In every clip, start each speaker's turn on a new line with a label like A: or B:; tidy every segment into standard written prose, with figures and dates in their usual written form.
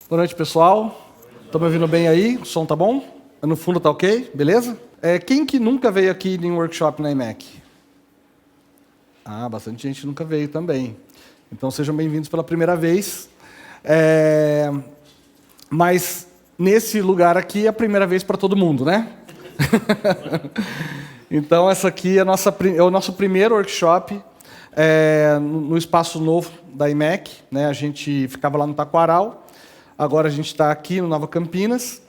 A: Boa noite, pessoal. Estão me ouvindo bem aí? O som tá bom? No fundo tá ok? Beleza? Quem que nunca veio aqui em um workshop na IMEC? Bastante gente nunca veio também. Então sejam bem-vindos pela primeira vez. Mas nesse lugar aqui é a primeira vez para todo mundo, né? Então essa aqui é o nosso primeiro workshop no espaço novo da IMEC, né? A gente ficava lá no Taquaral. Agora a gente está aqui no Nova Campinas.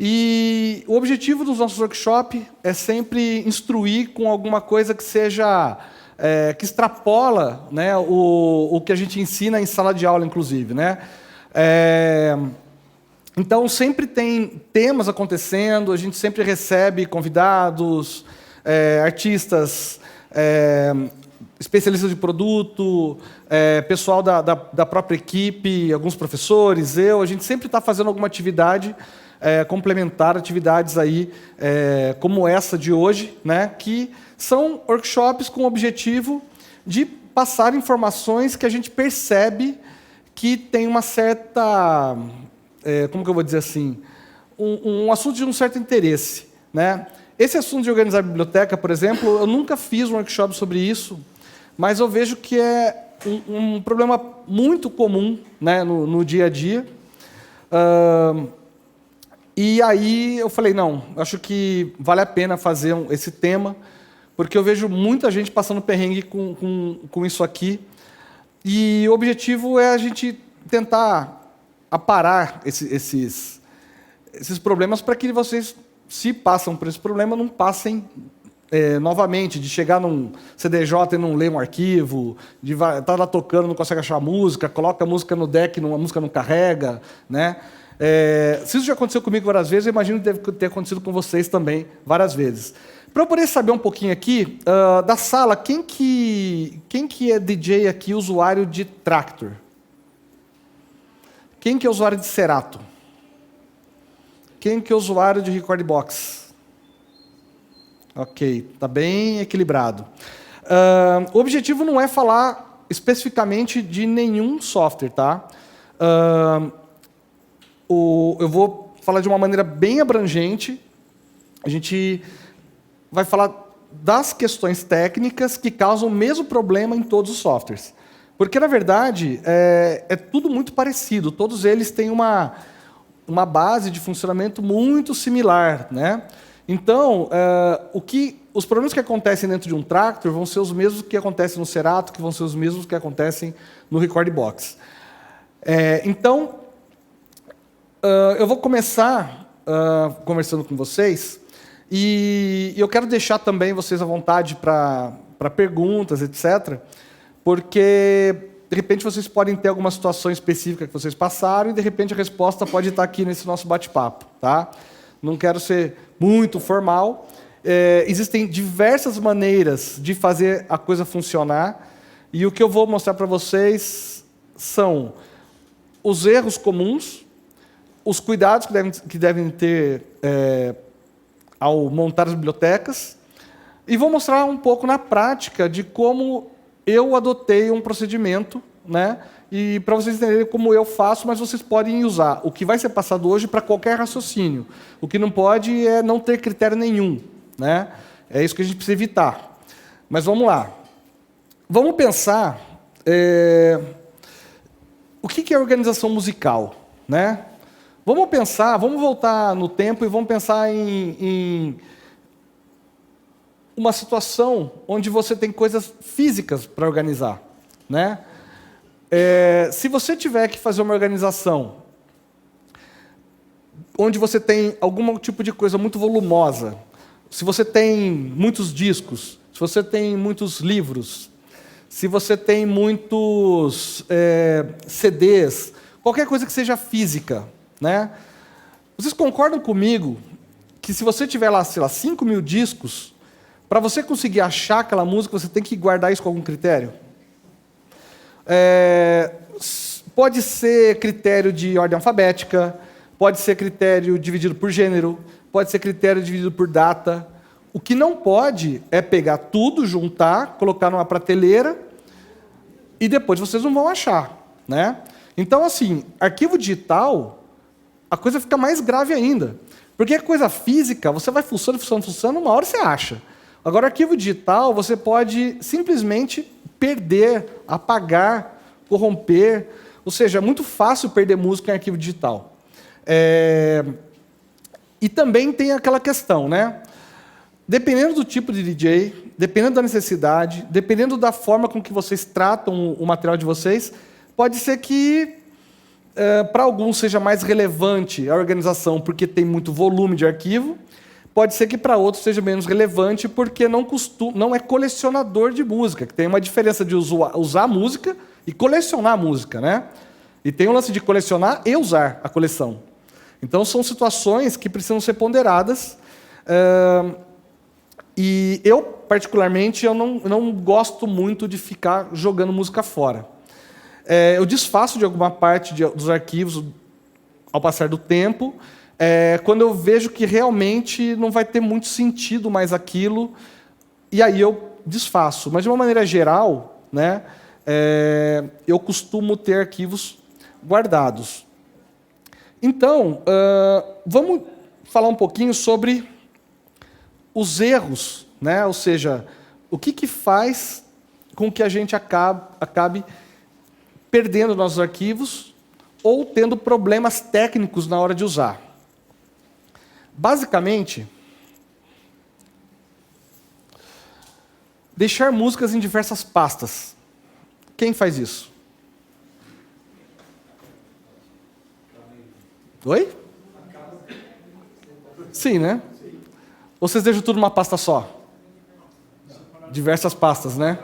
A: E o objetivo dos nossos workshops é sempre instruir com alguma coisa que seja, que extrapola, né, o que a gente ensina em sala de aula, inclusive, né? Então, sempre tem temas acontecendo, a gente sempre recebe convidados, artistas, especialistas de produto, pessoal da própria equipe, alguns professores, a gente sempre está fazendo alguma atividade complementar, atividades aí como essa de hoje, né, que são workshops com o objetivo de passar informações que a gente percebe que tem uma certa, como que eu vou dizer assim, um assunto de um certo interesse, né? Esse assunto de organizar a biblioteca, por exemplo, eu nunca fiz um workshop sobre isso, mas eu vejo que é um problema muito comum, né, no dia a dia. E aí eu falei, não, acho que vale a pena fazer esse tema, porque eu vejo muita gente passando perrengue com isso aqui. E o objetivo é a gente tentar aparar esses problemas para que vocês, se passam por esse problema, não passem novamente, de chegar num CDJ e não ler um arquivo, de estar lá tocando, não consegue achar a música, coloca a música no deck, a música não carrega, né? Se isso já aconteceu comigo várias vezes, eu imagino que deve ter acontecido com vocês também várias vezes. Para eu poder saber um pouquinho aqui, da sala, quem que é DJ aqui, usuário de Traktor? Quem que é usuário de Serato? Quem que é usuário de Recordbox? Ok, está bem equilibrado. O objetivo não é falar especificamente de nenhum software, tá? Eu vou falar de uma maneira bem abrangente. A gente vai falar das questões técnicas que causam o mesmo problema em todos os softwares. Porque, na verdade, é tudo muito parecido. Todos eles têm uma base de funcionamento muito similar, né? Então, os problemas que acontecem dentro de um Traktor vão ser os mesmos que acontecem no Serato, que vão ser os mesmos que acontecem no Recordbox. Então, eu vou começar conversando com vocês, e eu quero deixar também vocês à vontade para perguntas, etc., porque, de repente, vocês podem ter alguma situação específica que vocês passaram, e, de repente, a resposta pode estar aqui nesse nosso bate-papo, tá? Não quero ser muito formal. Existem diversas maneiras de fazer a coisa funcionar, e o que eu vou mostrar para vocês são os erros comuns, os cuidados que devem ter ao montar as bibliotecas, e vou mostrar um pouco na prática de como eu adotei um procedimento, né? E para vocês entenderem como eu faço, mas vocês podem usar o que vai ser passado hoje para qualquer raciocínio. O que não pode é não ter critério nenhum, né? É isso que a gente precisa evitar. Mas vamos lá. Vamos pensar o que é organização musical, né? Vamos voltar no tempo e vamos pensar em uma situação onde você tem coisas físicas para organizar, né? Se você tiver que fazer uma organização onde você tem algum tipo de coisa muito volumosa, se você tem muitos discos, se você tem muitos livros, se você tem muitos CDs, qualquer coisa que seja física, né? Vocês concordam comigo que se você tiver lá, sei lá, 5.000 discos, para você conseguir achar aquela música, você tem que guardar isso com algum critério? Pode ser critério de ordem alfabética, pode ser critério dividido por gênero, pode ser critério dividido por data. O que não pode é pegar tudo, juntar, colocar numa prateleira e depois vocês não vão achar, né? Então, assim, arquivo digital, a coisa fica mais grave ainda. Porque a coisa física, você vai funcionando, uma hora você acha. Agora, arquivo digital, você pode simplesmente perder, apagar, corromper. Ou seja, é muito fácil perder música em arquivo digital. E também tem aquela questão, né? Dependendo do tipo de DJ, dependendo da necessidade, dependendo da forma com que vocês tratam o material de vocês, pode ser que, para alguns, seja mais relevante a organização porque tem muito volume de arquivo, pode ser que para outros seja menos relevante porque não é colecionador de música, que tem uma diferença de usar música e colecionar música, né? E tem o lance de colecionar e usar a coleção. Então, são situações que precisam ser ponderadas. E eu, particularmente, eu não gosto muito de ficar jogando música fora. Eu desfaço de alguma parte dos arquivos ao passar do tempo, quando eu vejo que realmente não vai ter muito sentido mais aquilo, e aí eu desfaço. Mas, de uma maneira geral, né, eu costumo ter arquivos guardados. Então, vamos falar um pouquinho sobre os erros, né? Ou seja, o que faz com que a gente acabe perdendo nossos arquivos ou tendo problemas técnicos na hora de usar. Basicamente, deixar músicas em diversas pastas. Quem faz isso? Oi? Sim, né? Ou vocês deixam tudo numa pasta só? Diversas pastas, né?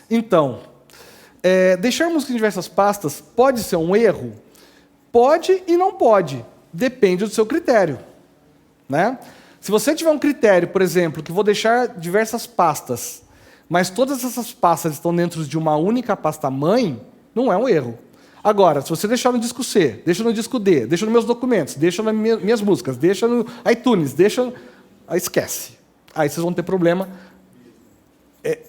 A: Então, deixar música em diversas pastas pode ser um erro? Pode e não pode. Depende do seu critério, né? Se você tiver um critério, por exemplo, que vou deixar diversas pastas, mas todas essas pastas estão dentro de uma única pasta mãe, não é um erro. Agora, se você deixar no disco C, deixa no disco D, deixa nos meus documentos, deixa nas minhas músicas, deixa no iTunes, deixa... Aí esquece. Aí vocês vão ter problema.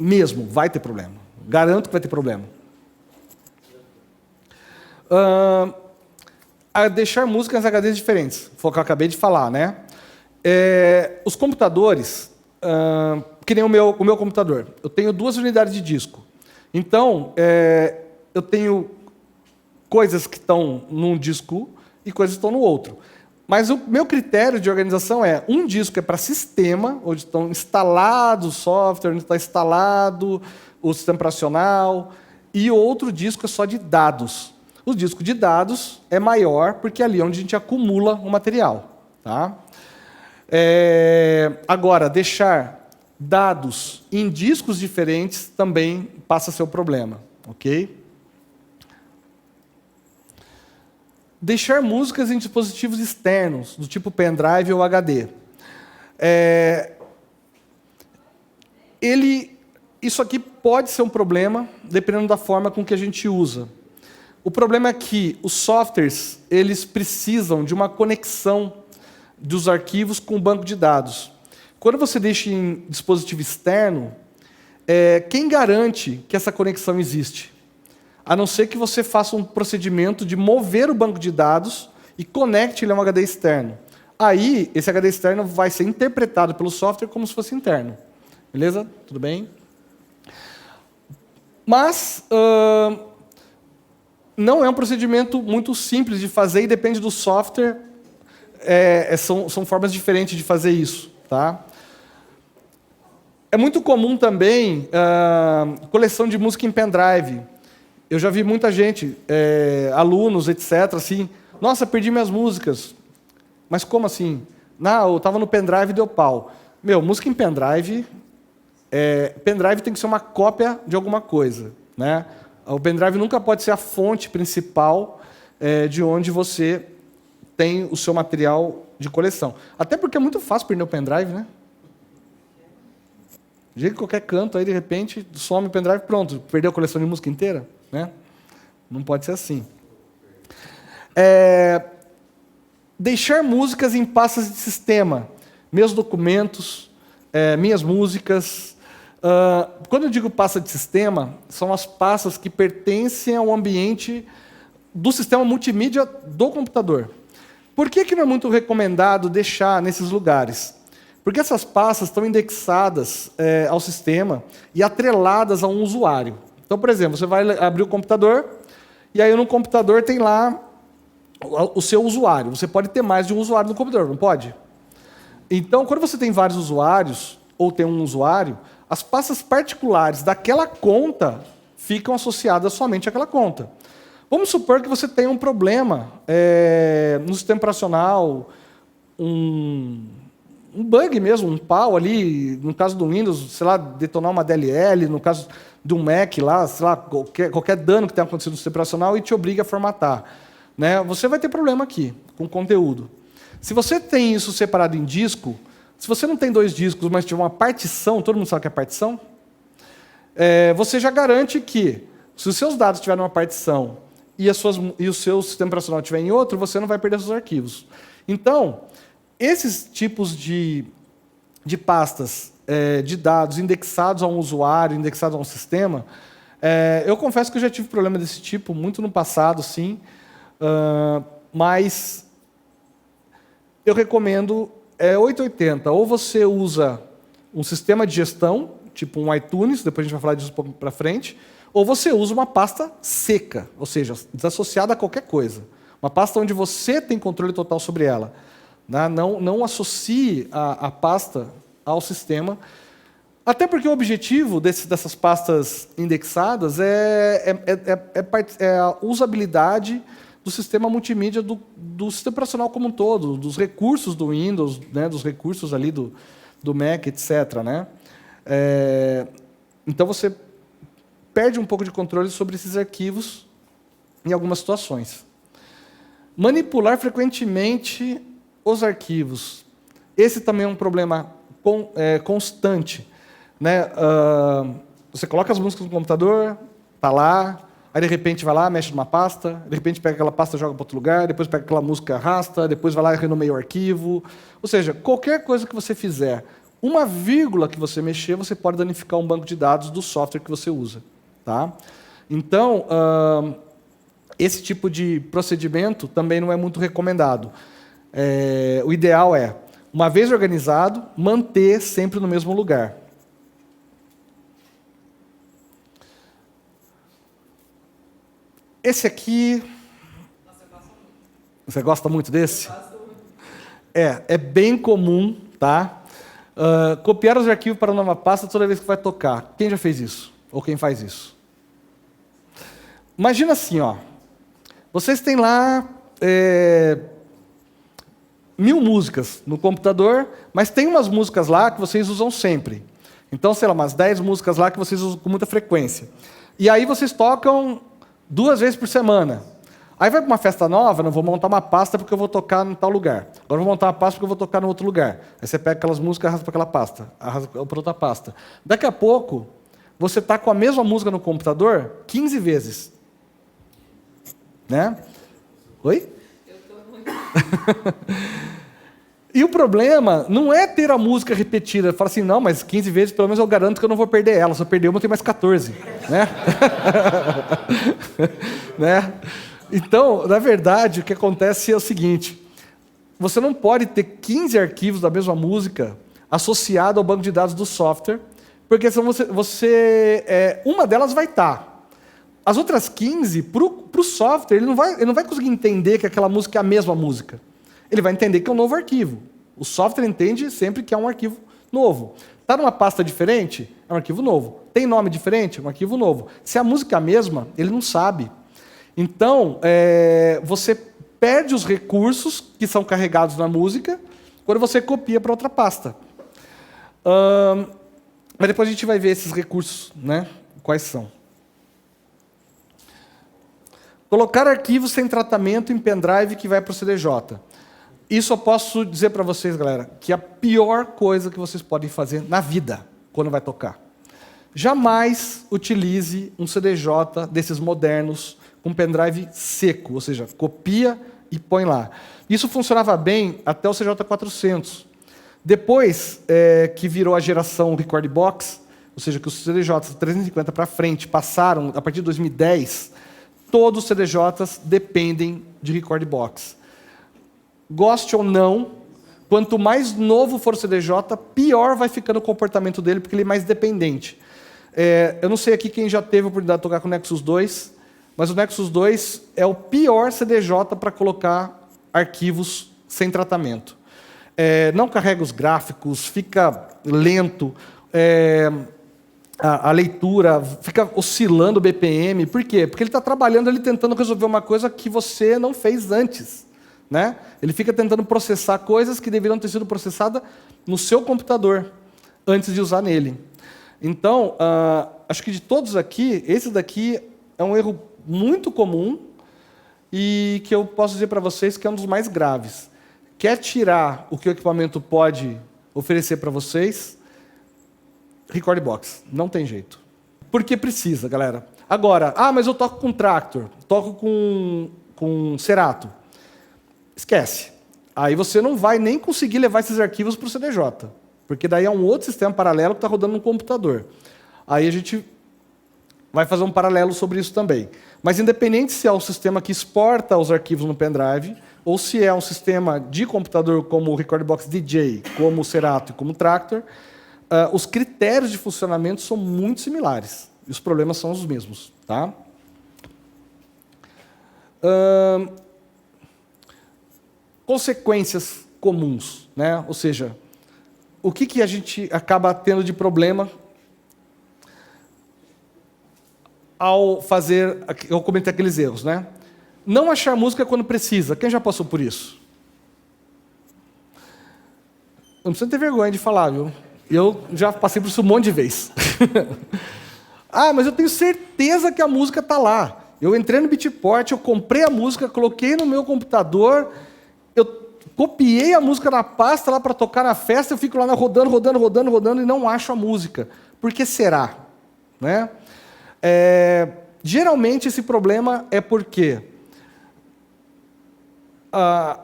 A: Mesmo, vai ter problema. Garanto que vai ter problema. A deixar músicas em HDs diferentes. Foi o que eu acabei de falar, né? Os computadores, que nem o meu computador. Eu tenho 2 unidades de disco. Então, eu tenho coisas que estão num disco e coisas que estão no outro. Mas o meu critério de organização um disco é para sistema, onde estão instalados o software, onde está instalado o sistema operacional, e o outro disco é só de dados. O disco de dados é maior, porque é ali onde a gente acumula o material. Tá? Agora, deixar dados em discos diferentes também passa a ser o problema. Ok? Deixar músicas em dispositivos externos, do tipo pendrive ou HD. Isso aqui pode ser um problema, dependendo da forma com que a gente usa. O problema é que os softwares eles precisam de uma conexão dos arquivos com o banco de dados. Quando você deixa em dispositivo externo, quem garante que essa conexão existe? A não ser que você faça um procedimento de mover o banco de dados e conecte ele a um HD externo. Aí, esse HD externo vai ser interpretado pelo software como se fosse interno. Beleza? Tudo bem? Mas não é um procedimento muito simples de fazer e depende do software. São formas diferentes de fazer isso. Tá? É muito comum também coleção de música em pendrive. Eu já vi muita gente, alunos, etc., assim, nossa, perdi minhas músicas. Mas como assim? Não, eu estava no pendrive e deu pau. Música em pendrive, pendrive tem que ser uma cópia de alguma coisa. Né? O pendrive nunca pode ser a fonte principal de onde você tem o seu material de coleção. Até porque é muito fácil perder o pendrive, né? De qualquer canto, aí de repente some o pendrive, pronto, perdeu a coleção de música inteira. Né? Não pode ser assim. Deixar músicas em pastas de sistema. Meus documentos, minhas músicas, Quando eu digo pasta de sistema, são as pastas que pertencem ao ambiente do sistema multimídia do computador. Por que não é muito recomendado deixar nesses lugares? Porque essas pastas estão indexadas ao sistema e atreladas a um usuário. Então, por exemplo, você vai abrir o computador, e aí no computador tem lá o seu usuário. Você pode ter mais de um usuário no computador, não pode? Então, quando você tem vários usuários, ou tem um usuário, as pastas particulares daquela conta ficam associadas somente àquela conta. Vamos supor que você tenha um problema no sistema operacional, um bug mesmo, um pau ali, no caso do Windows, sei lá, detonar uma DLL, no caso de um Mac lá, sei lá, qualquer dano que tenha acontecido no sistema operacional e te obriga a formatar. Né? Você vai ter problema aqui, com conteúdo. Se você tem isso separado em disco, se você não tem 2 discos, mas tiver uma partição, todo mundo sabe o que é partição? Você já garante que, se os seus dados estiverem numa partição e o seu sistema operacional estiver em outro, você não vai perder seus arquivos. Então, esses tipos de pastas de dados indexados a um usuário, indexados a um sistema, eu confesso que eu já tive problema desse tipo, muito no passado, sim, mas eu recomendo 880. Ou você usa um sistema de gestão, tipo um iTunes, depois a gente vai falar disso um pouco para frente, ou você usa uma pasta seca, ou seja, desassociada a qualquer coisa. Uma pasta onde você tem controle total sobre ela. Né? Não associe a pasta ao sistema, até porque o objetivo dessas pastas indexadas é a usabilidade do sistema multimídia do sistema operacional como um todo, dos recursos do Windows, né, dos recursos ali do Mac, etc. Né? Então você perde um pouco de controle sobre esses arquivos em algumas situações. Manipular frequentemente os arquivos. Esse também é um problema constante. Né? Você coloca as músicas no computador, está lá, aí de repente vai lá, mexe numa pasta, de repente pega aquela pasta e joga para outro lugar, depois pega aquela música, arrasta, depois vai lá e renomeia o arquivo. Ou seja, qualquer coisa que você fizer, uma vírgula que você mexer, você pode danificar um banco de dados do software que você usa. Tá? Então, esse tipo de procedimento também não é muito recomendado. O ideal é, uma vez organizado, manter sempre no mesmo lugar. Esse aqui... Você gosta muito desse? É bem comum, tá? Copiar os arquivos para uma nova pasta toda vez que vai tocar. Quem já fez isso? Ou quem faz isso? Imagina assim, ó. Vocês têm lá 1000 músicas no computador, mas tem umas músicas lá que vocês usam sempre. Então, sei lá, umas 10 músicas lá que vocês usam com muita frequência. E aí vocês tocam 2 vezes por semana. Aí vai para uma festa nova, não vou montar uma pasta porque eu vou tocar em tal lugar. Agora eu vou montar uma pasta porque eu vou tocar em outro lugar. Aí você pega aquelas músicas, arrasta para aquela pasta, arrasta para outra pasta. Daqui a pouco, você está com a mesma música no computador 15 vezes. Né? Oi? Eu estou muito... E o problema não é ter a música repetida. Fala assim, não, mas 15 vezes pelo menos eu garanto que eu não vou perder ela. Se eu perder uma, eu tenho mais 14. Né? Né? Então, na verdade, o que acontece é o seguinte. Você não pode ter 15 arquivos da mesma música associado ao banco de dados do software, porque senão uma delas vai estar. As outras 15, para o software, ele não vai conseguir entender que aquela música é a mesma música. Ele vai entender que é um novo arquivo. O software entende sempre que é um arquivo novo. Está numa pasta diferente? É um arquivo novo. Tem nome diferente? É um arquivo novo. Se a música é a mesma, ele não sabe. Então, você perde os recursos que são carregados na música quando você copia para outra pasta. Mas depois a gente vai ver esses recursos, né? Quais são. Colocar arquivos sem tratamento em pendrive que vai para o CDJ. Isso eu posso dizer para vocês, galera, que é a pior coisa que vocês podem fazer na vida, quando vai tocar. Jamais utilize um CDJ desses modernos com pendrive seco, ou seja, copia e põe lá. Isso funcionava bem até o CJ400. Depois que virou a geração Record Box, ou seja, que os CDJs 350 para frente passaram, a partir de 2010, todos os CDJs dependem de Recordbox. Goste ou não, quanto mais novo for o CDJ, pior vai ficando o comportamento dele, porque ele é mais dependente. Eu não sei aqui quem já teve a oportunidade de tocar com o Nexus 2, mas o Nexus 2 é o pior CDJ para colocar arquivos sem tratamento. Não carrega os gráficos, fica lento, a leitura fica oscilando o BPM. Por quê? Porque ele está trabalhando ali tentando resolver uma coisa que você não fez antes. Né? Ele fica tentando processar coisas que deveriam ter sido processadas no seu computador, antes de usar nele. Então, acho que de todos aqui, esse daqui é um erro muito comum e que eu posso dizer para vocês que é um dos mais graves. Quer tirar o que o equipamento pode oferecer para vocês? Recordbox. Não tem jeito. Porque precisa, galera. Agora, mas eu toco com Traktor, toco com Serato. Esquece. Aí você não vai nem conseguir levar esses arquivos para o CDJ, porque daí é um outro sistema paralelo que está rodando no computador. Aí a gente vai fazer um paralelo sobre isso também. Mas independente se é o sistema que exporta os arquivos no pendrive, ou se é um sistema de computador como o Recordbox DJ, como o Serato e como o Traktor, os critérios de funcionamento são muito similares. E os problemas são os mesmos. Tá? Consequências comuns, né? Ou seja, o que a gente acaba tendo de problema ao fazer, eu comentei aqueles erros, né? Não achar música quando precisa. Quem já passou por isso? Não precisa ter vergonha de falar, viu? Eu já passei por isso um monte de vezes. Mas eu tenho certeza que a música está lá. Eu entrei no Beatport, eu comprei a música, coloquei no meu computador, eu copiei a música na pasta lá para tocar na festa, eu fico lá rodando e não acho a música. Por que será? Né? Geralmente esse problema é porque há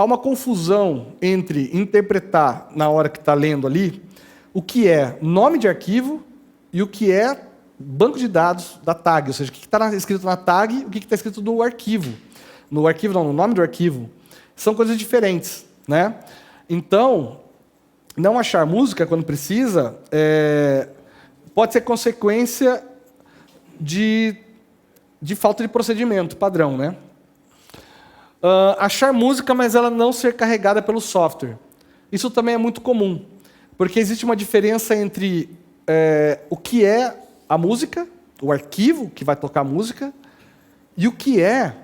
A: uma confusão entre interpretar na hora que está lendo ali o que é nome de arquivo e o que é banco de dados da tag, ou seja, o que está escrito na tag e o que está escrito no arquivo. No arquivo não, no nome do arquivo. São coisas diferentes, né? Então, não achar música quando precisa pode ser consequência de falta de procedimento padrão, né? Achar música, mas ela não ser carregada pelo software. Isso também é muito comum, porque existe uma diferença entre o que é a música, o arquivo que vai tocar a música, e o que é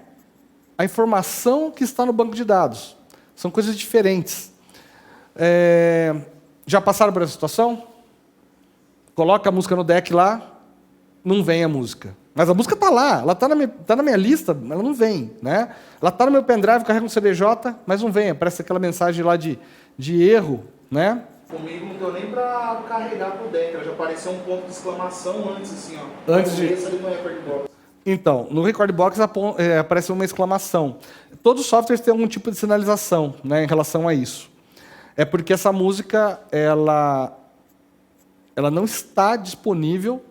A: a informação que está no banco de dados. São coisas diferentes. Já passaram por essa situação? Coloca a música no deck lá, não vem a música. Mas a música está lá, ela está na minha lista, ela não vem. Né? Ela está no meu pendrive, carrega um CDJ, mas não vem. Aparece aquela mensagem lá de erro. Né?
B: Comigo não deu nem para carregar pro deck, ela já apareceu um ponto de exclamação antes, assim, ó.
A: Antes de...
B: ali no Recordbox.
A: Então, no Recordbox aparece uma exclamação. Todos os softwares têm algum tipo de sinalização, né, em relação a isso. É porque essa música ela não está disponível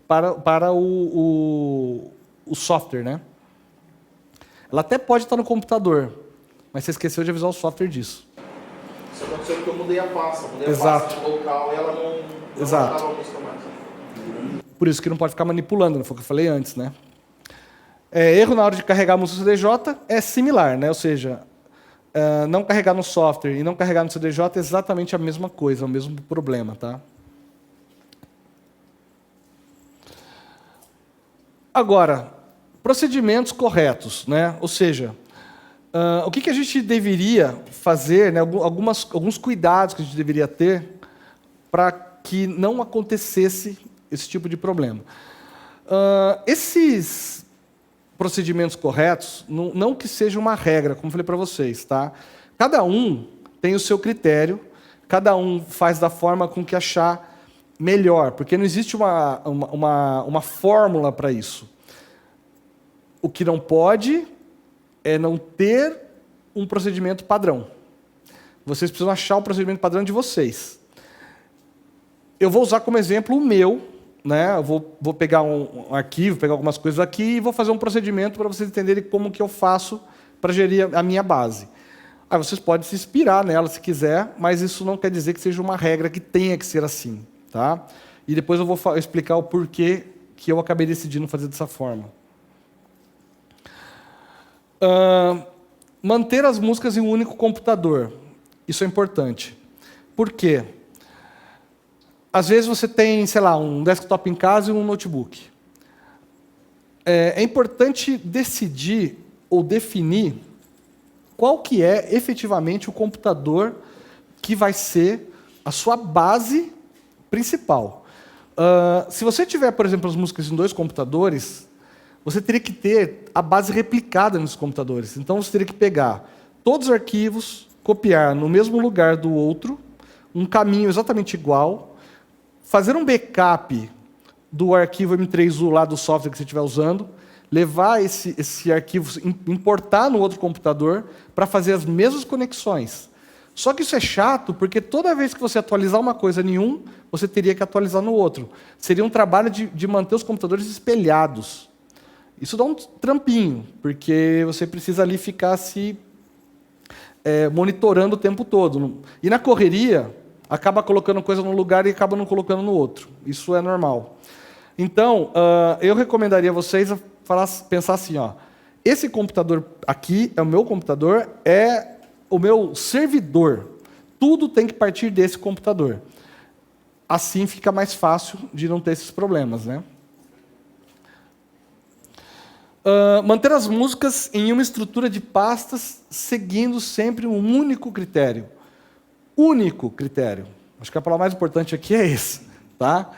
A: para o software. Né? Ela até pode estar no computador, mas você esqueceu de avisar o software disso.
B: Isso aconteceu porque eu mudei a pasta.
A: Exato.
B: A pasta de local e ela não
A: Exato.
B: a música mais.
A: Por isso que não pode ficar manipulando, não foi o que eu falei antes, né? Erro na hora de carregar a música no CDJ é similar, né? Ou seja, não carregar no software e não carregar no CDJ é exatamente a mesma coisa, o mesmo problema, tá? Agora, procedimentos corretos, né? Ou seja, o que a gente deveria fazer, né? Alguns cuidados que a gente deveria ter para que não acontecesse esse tipo de problema. Esses procedimentos corretos, não que seja uma regra, como falei para vocês, tá? Cada um tem o seu critério, cada um faz da forma com que achar melhor, porque não existe uma fórmula para isso. O que não pode é não ter um procedimento padrão. Vocês precisam achar o procedimento padrão de vocês. eu vou usar como exemplo o meu, né? Eu vou pegar um arquivo, pegar algumas coisas aqui e vou fazer um procedimento para vocês entenderem como que eu faço para gerir a minha base. Aí vocês podem se inspirar nela se quiser, mas isso não quer dizer que seja uma regra que tenha que ser assim, tá? E depois eu vou explicar o porquê que eu acabei decidindo fazer dessa forma. Manter as músicas em um único computador. Isso é importante. Por quê? Às vezes você tem, sei lá, um desktop em casa e um notebook. É importante decidir ou definir qual que é efetivamente o computador que vai ser a sua base principal. Se você tiver, por exemplo, as músicas em 2 computadores, você teria que ter a base replicada nos computadores. Então, você teria que pegar todos os arquivos, copiar no mesmo lugar do outro, um caminho exatamente igual, fazer um backup do arquivo M3U lá do software que você estiver usando, levar esse arquivo, importar no outro computador para fazer as mesmas conexões. Só que isso é chato, porque toda vez que você atualizar uma coisa em um, você teria que atualizar no outro. Seria um trabalho de manter os computadores espelhados. Isso dá um trampinho, porque você precisa ali ficar se monitorando o tempo todo. E na correria, acaba colocando coisa num lugar e acaba não colocando no outro. Isso é normal. Então, eu recomendaria a vocês pensar assim, ó, esse computador aqui é o meu computador, é o meu servidor. Tudo tem que partir desse computador. Assim fica mais fácil de não ter esses problemas, né? Manter as músicas em uma estrutura de pastas, seguindo sempre um único critério. Único critério. Acho que a palavra mais importante aqui é esse. Tá?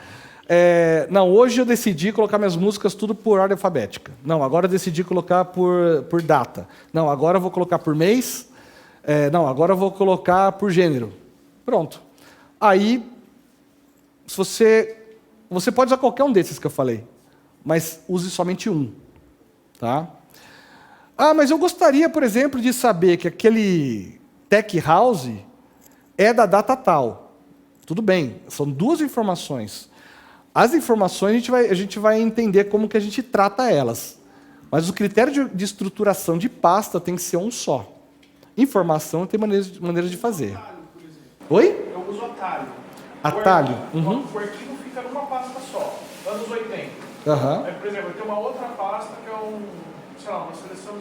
A: Não, hoje eu decidi colocar minhas músicas tudo por ordem alfabética. Não, agora eu decidi colocar por data. Não, agora eu vou colocar por mês. Não, agora eu vou colocar por gênero. Pronto. Aí, se você pode usar qualquer um desses que eu falei, mas use somente um. Tá? Mas eu gostaria, por exemplo, de saber que aquele tech house é da data tal. Tudo bem, são 2 informações. As informações a gente vai entender como que a gente trata elas. Mas o critério de estruturação de pasta tem que ser um só. Informação tem maneiras de fazer.
B: Atalho, por exemplo.
A: Oi?
B: Eu uso atalho.
A: Atalho?
B: O arquivo fica numa pasta só, anos 80. Aí, por exemplo, eu tenho uma outra pasta que é sei lá, uma seleção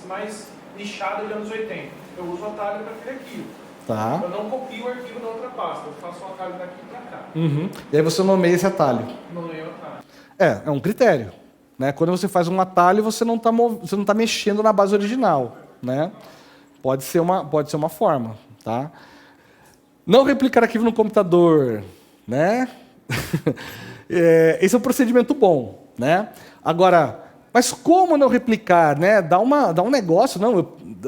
B: mais nichada de anos 80. Eu uso o atalho para aquele arquivo.
A: Tá.
B: Eu não copio o arquivo da outra pasta, eu faço um atalho daqui para cá.
A: E aí você nomeia esse atalho.
B: Nomeio o atalho.
A: É um critério. Né? Quando você faz um atalho, você não está mexendo na base original. Né? Pode ser uma forma. Tá? Não replicar arquivo no computador. Né? Esse é um procedimento bom. Né? Agora, mas como não replicar? Né? Dá um negócio. Não,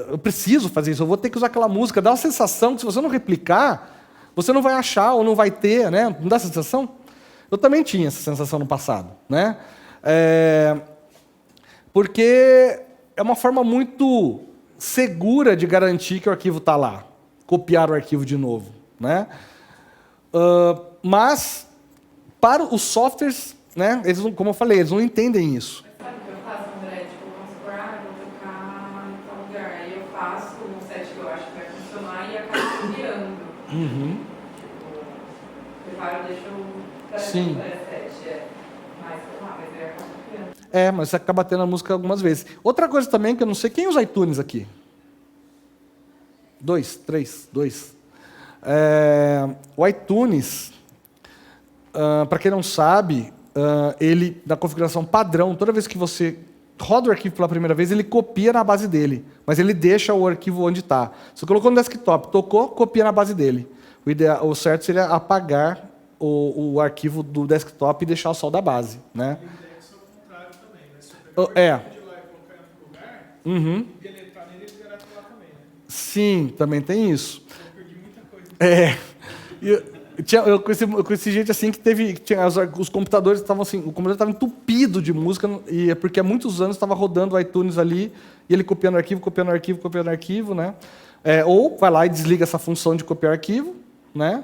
A: eu preciso fazer isso, eu vou ter que usar aquela música. Dá uma sensação que se você não replicar, você não vai achar ou não vai ter. Né? Não dá essa sensação? Eu também tinha essa sensação no passado. Né? Porque é uma forma muito segura de garantir que o arquivo está lá. Copiar o arquivo de novo. Né? Mas, para os softwares, né, eles, como eu falei, eles não entendem isso.
C: Sabe o que eu faço, André? Tipo, vamos supor, vou tocar em tal lugar. Aí eu faço um set que eu acho que vai funcionar e acabo copiando. Tipo, preparo, deixo para
A: Sim.
C: set. Mas eu acabo copiando.
A: Mas você acaba tendo a música algumas vezes. Outra coisa também, que eu não sei, quem usa iTunes aqui? 2, 3, 2. O iTunes, para quem não sabe, ele, na configuração padrão, toda vez que você roda o arquivo pela primeira vez, ele copia na base dele, mas ele deixa o arquivo onde está. Você colocou no desktop, tocou, copia na base dele. O certo seria apagar o arquivo do desktop e deixar só o da base. Né?
B: Index é o contrário também, né? Se eu pegar o arquivo de lá e colocar em outro lugar, e deletar nele, ele deleta lá também, né?
A: Sim, também tem isso.
B: Eu perdi muita coisa.
A: Eu conheci gente assim que os computadores estavam assim, o computador estava entupido de música, e é porque há muitos anos estava rodando o iTunes ali, e ele copiando arquivo, né? Ou vai lá e desliga essa função de copiar arquivo, né?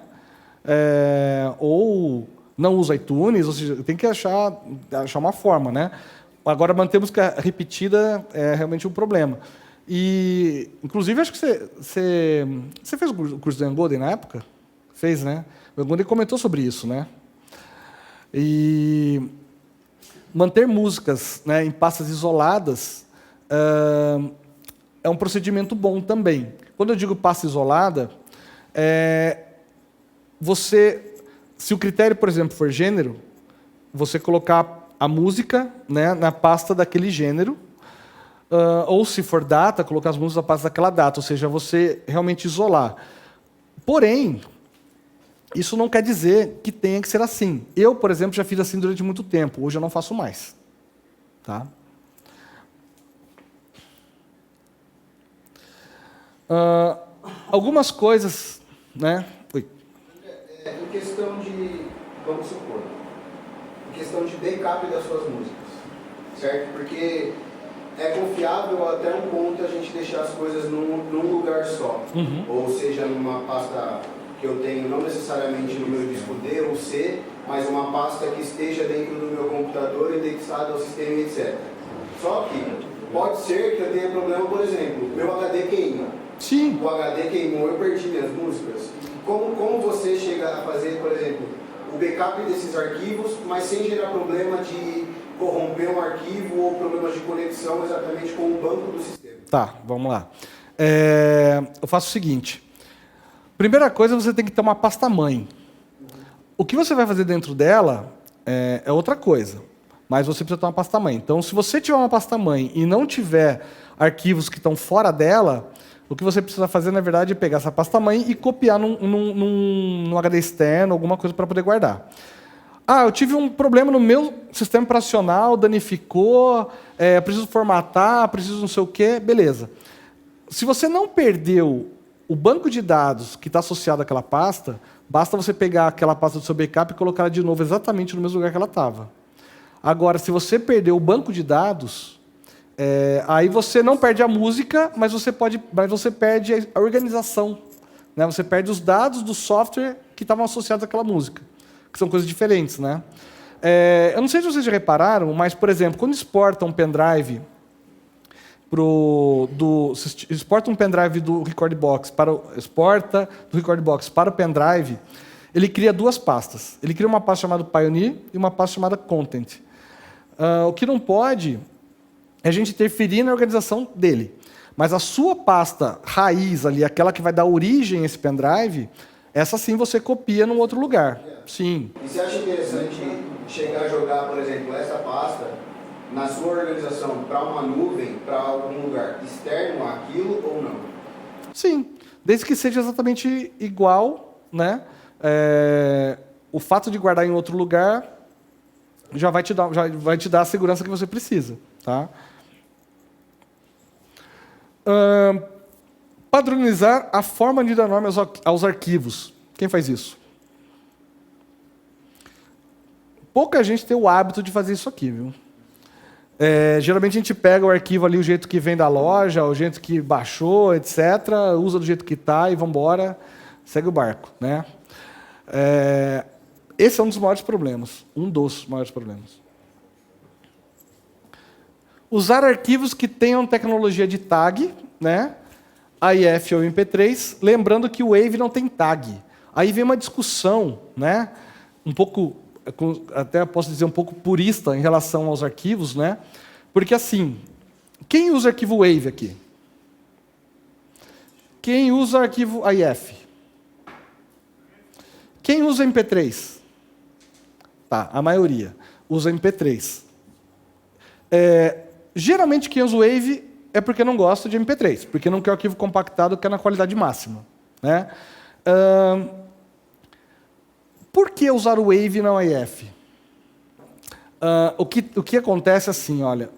A: ou não usa iTunes, ou seja, tem que achar uma forma, né? Agora, manter música repetida é realmente um problema. E, inclusive, acho que você fez o curso do Engoden na época? Fez, né? O Engoden comentou sobre isso, né? E manter músicas, né, em pastas isoladas é um procedimento bom também. Quando eu digo pasta isolada, se o critério, por exemplo, for gênero, você colocar a música, né, na pasta daquele gênero, ou se for data, colocar as músicas na pasta daquela data, ou seja, você realmente isolar. Porém, isso não quer dizer que tenha que ser assim. Eu, por exemplo, já fiz assim durante muito tempo. Hoje eu não faço mais. Tá? Algumas coisas, né? Oi.
D: Em questão de, vamos supor, em questão de backup das suas músicas, certo? Porque é confiável até um ponto a gente deixar as coisas num lugar só. Ou seja, numa pasta que eu tenho não necessariamente no meu disco D ou C, mas uma pasta que esteja dentro do meu computador, indexada ao sistema, etc. Só que pode ser que eu tenha problema, por exemplo, meu HD queima.
A: Sim.
D: O HD queimou, eu perdi minhas músicas. Como você chega a fazer, por exemplo, o backup desses arquivos, mas sem gerar problema de corromper um arquivo ou problemas de conexão exatamente com o banco do sistema?
A: Tá, vamos lá. Eu faço o seguinte. Primeira coisa, você tem que ter uma pasta-mãe. O que você vai fazer dentro dela é outra coisa, mas você precisa ter uma pasta-mãe. Então, se você tiver uma pasta-mãe e não tiver arquivos que estão fora dela, o que você precisa fazer, na verdade, é pegar essa pasta-mãe e copiar num HD externo, alguma coisa para poder guardar. Eu tive um problema no meu sistema operacional, danificou, preciso formatar, preciso não sei o quê, beleza. Se você não perdeu o banco de dados que está associado àquela pasta, basta você pegar aquela pasta do seu backup e colocar ela de novo exatamente no mesmo lugar que ela estava. Agora, se você perdeu o banco de dados, aí você não perde a música, mas você perde a organização. Né? Você perde os dados do software que estavam associados àquela música, que são coisas diferentes. Né? Eu não sei se vocês já repararam, mas, por exemplo, quando exporta um pendrive exporta um pendrive do Recordbox para o pendrive, ele cria duas pastas. Ele cria uma pasta chamada Pioneer e uma pasta chamada Content. O que não pode é a gente interferir na organização dele. Mas a sua pasta raiz ali, aquela que vai dar origem a esse pendrive, essa sim você copia num outro lugar. Sim.
D: E você acha interessante chegar a jogar, por exemplo, essa pasta na sua organização para uma nuvem, para algum lugar externo àquilo ou não?
A: Sim, desde que seja exatamente igual, né? O fato de guardar em outro lugar já vai te dar a segurança que você precisa. Tá? Padronizar a forma de dar nome aos arquivos. Quem faz isso? Pouca gente tem o hábito de fazer isso aqui, viu? Geralmente a gente pega o arquivo ali, o jeito que vem da loja, o jeito que baixou, etc., usa do jeito que está e vamos embora, segue o barco. Né? Esse é um dos maiores problemas, um dos maiores problemas. Usar arquivos que tenham tecnologia de tag, né? AIF ou MP3, lembrando que o Wave não tem tag. Aí vem uma discussão, né? Um pouco, até posso dizer, um pouco purista em relação aos arquivos, né? Porque, assim, quem usa arquivo Wave aqui? Quem usa arquivo AIF? Quem usa MP3? Tá, a maioria usa MP3. Geralmente, quem usa Wave é porque não gosta de MP3, porque não quer o arquivo compactado, quer na qualidade máxima. Né? Por que usar o Wave e não AIF? O que acontece é assim, olha,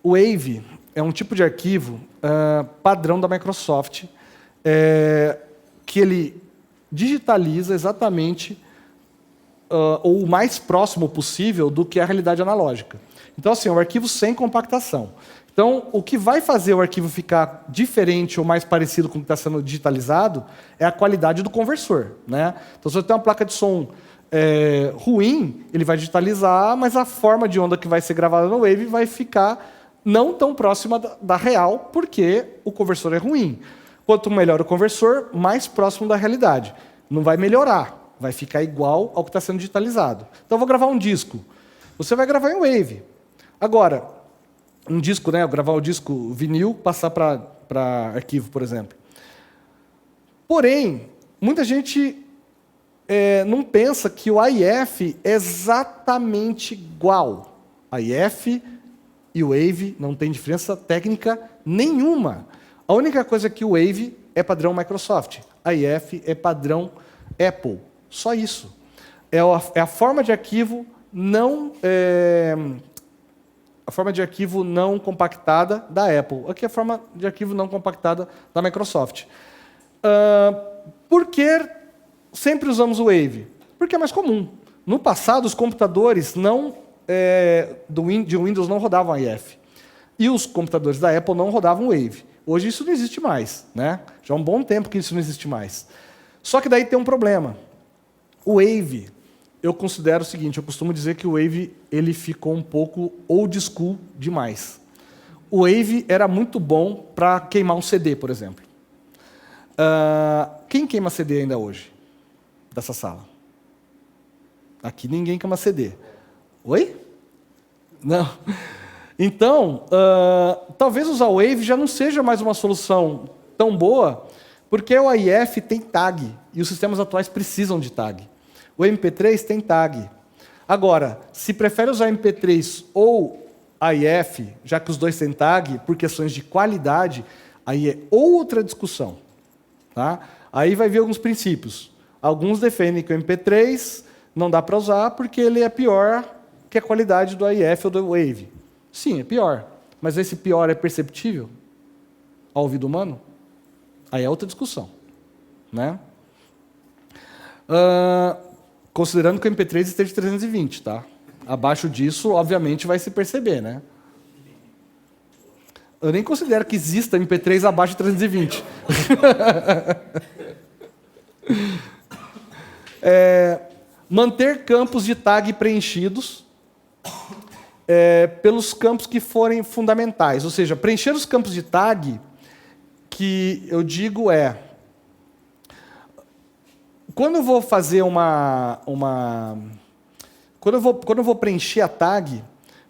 A: o Wave é um tipo de arquivo padrão da Microsoft, que ele digitaliza exatamente ou o mais próximo possível do que a realidade analógica. Então, assim, é um arquivo sem compactação. Então, o que vai fazer o arquivo ficar diferente ou mais parecido com o que está sendo digitalizado é a qualidade do conversor, né? Então, se você tem uma placa de som ruim, ele vai digitalizar, mas a forma de onda que vai ser gravada no Wave vai ficar não tão próxima da real, porque o conversor é ruim. Quanto melhor o conversor, mais próximo da realidade. Não vai melhorar, vai ficar igual ao que está sendo digitalizado. Então, eu vou gravar um disco. Você vai gravar em Wave. Agora, um disco, né? Gravar o disco vinil, passar para arquivo, por exemplo. Porém, muita gente não pensa que o AIF é exatamente igual. AIF e o Wave não tem diferença técnica nenhuma. A única coisa é que o Wave é padrão Microsoft, AIF é padrão Apple. Só isso. É a forma de arquivo não a forma de arquivo não compactada da Apple. Aqui é a forma de arquivo não compactada da Microsoft. Por que sempre usamos o Wave? Porque é mais comum. No passado, os computadores de Windows não rodavam AIF. E os computadores da Apple não rodavam Wave. Hoje isso não existe mais, né? Já há um bom tempo que isso não existe mais. Só que daí tem um problema. O Wave, eu considero o seguinte, eu costumo dizer que o Wave ele ficou um pouco old school demais. O Wave era muito bom para queimar um CD, por exemplo. Quem queima CD ainda hoje? Dessa sala? Aqui ninguém queima CD. Oi? Não. Então, talvez usar o Wave já não seja mais uma solução tão boa, porque o AIF tem tag, e os sistemas atuais precisam de tag. O MP3 tem tag. Agora, se prefere usar MP3 ou AIF, já que os dois têm tag, por questões de qualidade, aí é outra discussão. Tá? Aí vai ver alguns princípios. Alguns defendem que o MP3 não dá para usar porque ele é pior que a qualidade do AIF ou do Wave. Sim, é pior. Mas esse pior é perceptível ao ouvido humano? Aí é outra discussão. Né? Considerando que o MP3 esteja de 320, tá? Abaixo disso, obviamente, vai se perceber, né? Eu nem considero que exista MP3 abaixo de 320. Manter campos de tag preenchidos pelos campos que forem fundamentais. Ou seja, preencher os campos de tag, que eu digo quando eu vou fazer quando eu vou preencher a tag,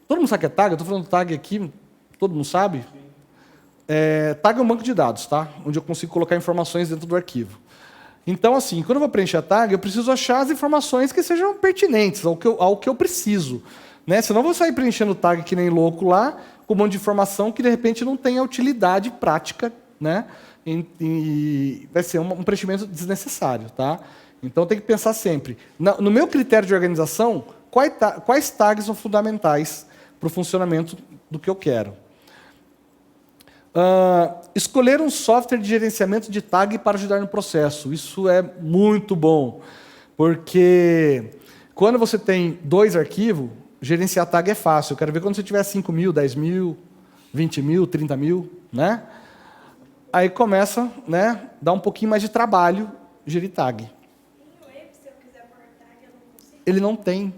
A: todo mundo sabe o que é tag? Eu estou falando tag aqui, todo mundo sabe? Tag é um banco de dados, tá? Onde eu consigo colocar informações dentro do arquivo. Então, assim, quando eu vou preencher a tag, eu preciso achar as informações que sejam pertinentes ao que eu preciso. Né? Senão eu vou sair preenchendo tag que nem louco lá, com um monte de informação que, de repente, não tem a utilidade prática, né? E vai ser um preenchimento desnecessário. Tá? Então, tem que pensar sempre. No meu critério de organização, quais tags são fundamentais para o funcionamento do que eu quero? Escolher um software de gerenciamento de tag para ajudar no processo. Isso é muito bom, porque quando você tem 2 arquivos, gerenciar tag é fácil. Eu quero ver quando você tiver 5 mil, 10 mil, 20 mil, 30 mil, né? Aí começa, né, dar um pouquinho mais de trabalho gerir tag. Ele não tem.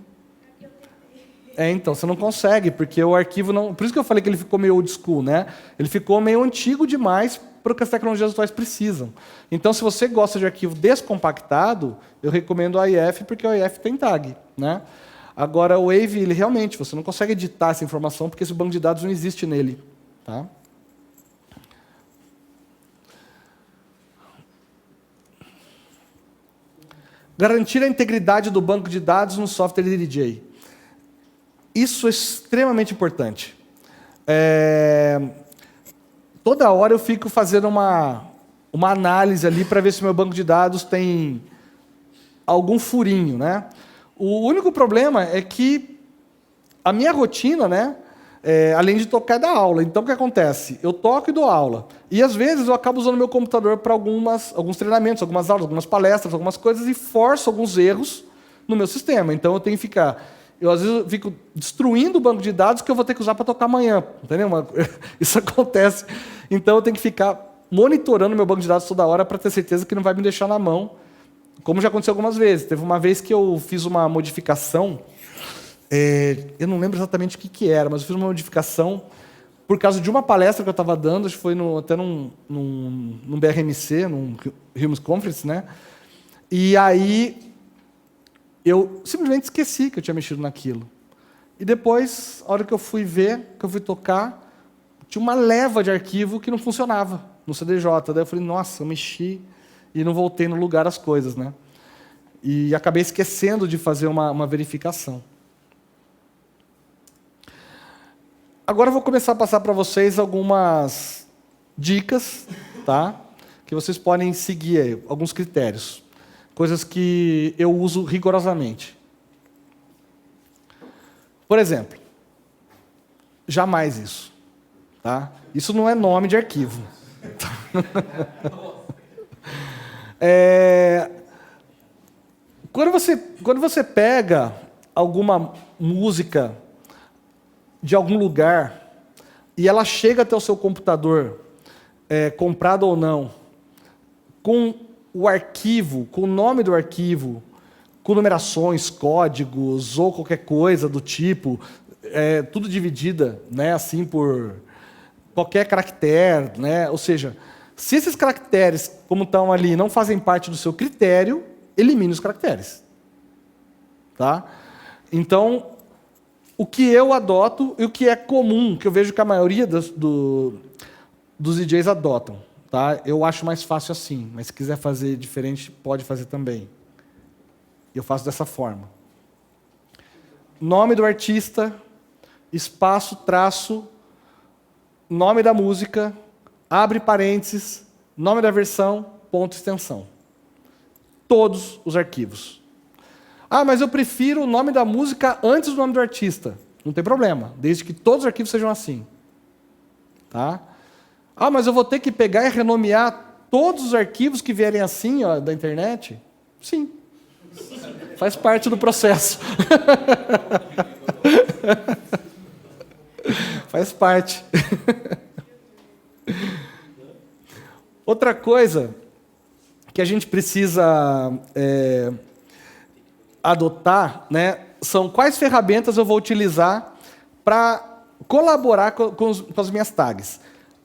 A: Então, você não consegue, porque o arquivo não... Por isso que eu falei que ele ficou meio old school, né? Ele ficou meio antigo demais para o que as tecnologias atuais precisam. Então, se você gosta de arquivo descompactado, eu recomendo o AIF, porque o AIF tem tag, né? Agora, o Wave, ele realmente, você não consegue editar essa informação, porque esse banco de dados não existe nele. Tá? Garantir a integridade do banco de dados no software DJ. Isso é extremamente importante. Toda hora eu fico fazendo uma análise ali para ver se o meu banco de dados tem algum furinho, né? O único problema é que a minha rotina, né, além de tocar, é dar aula. Então, o que acontece? Eu toco e dou aula. E, às vezes, eu acabo usando meu computador para alguns treinamentos, algumas aulas, algumas palestras, algumas coisas, e forço alguns erros no meu sistema. Então, eu tenho que ficar... eu às vezes fico destruindo o banco de dados que eu vou ter que usar para tocar amanhã. Entendeu? Isso acontece. Então eu tenho que ficar monitorando meu banco de dados toda hora para ter certeza que não vai me deixar na mão, como já aconteceu algumas vezes. Teve uma vez que eu fiz uma modificação, eu não lembro exatamente o que era, mas eu fiz uma modificação por causa de uma palestra que eu estava dando, acho que foi até num BRMC, num Humans Conference, né? E aí eu simplesmente esqueci que eu tinha mexido naquilo. E depois, a hora que eu fui ver, que eu fui tocar, tinha uma leva de arquivo que não funcionava no CDJ. Daí eu falei, nossa, eu mexi e não voltei no lugar as coisas, né? E acabei esquecendo de fazer uma verificação. Agora eu vou começar a passar para vocês algumas dicas, tá? Que vocês podem seguir aí, alguns critérios. Coisas que eu uso rigorosamente. Por exemplo, jamais isso. Tá? Isso não é nome de arquivo. Quando você pega alguma música de algum lugar e ela chega até o seu computador, comprado ou não, com o arquivo, com o nome do arquivo, com numerações, códigos ou qualquer coisa do tipo, tudo dividida, né, assim por qualquer caractere, né? Ou seja, se esses caracteres, como estão ali, não fazem parte do seu critério, elimine os caracteres. Tá? Então, o que eu adoto e o que é comum, que eu vejo que a maioria dos DJs adotam. Tá? Eu acho mais fácil assim, mas se quiser fazer diferente, pode fazer também. Eu faço dessa forma. Nome do artista, espaço, traço, nome da música, abre parênteses, nome da versão, ponto, extensão. Todos os arquivos. Ah, mas eu prefiro o nome da música antes do nome do artista. Não tem problema, desde que todos os arquivos sejam assim. Tá? Ah, mas eu vou ter que pegar e renomear todos os arquivos que vierem assim, ó, da internet? Sim. Faz parte do processo. Faz parte. Outra coisa que a gente precisa adotar, né, são quais ferramentas eu vou utilizar para colaborar com as minhas tags.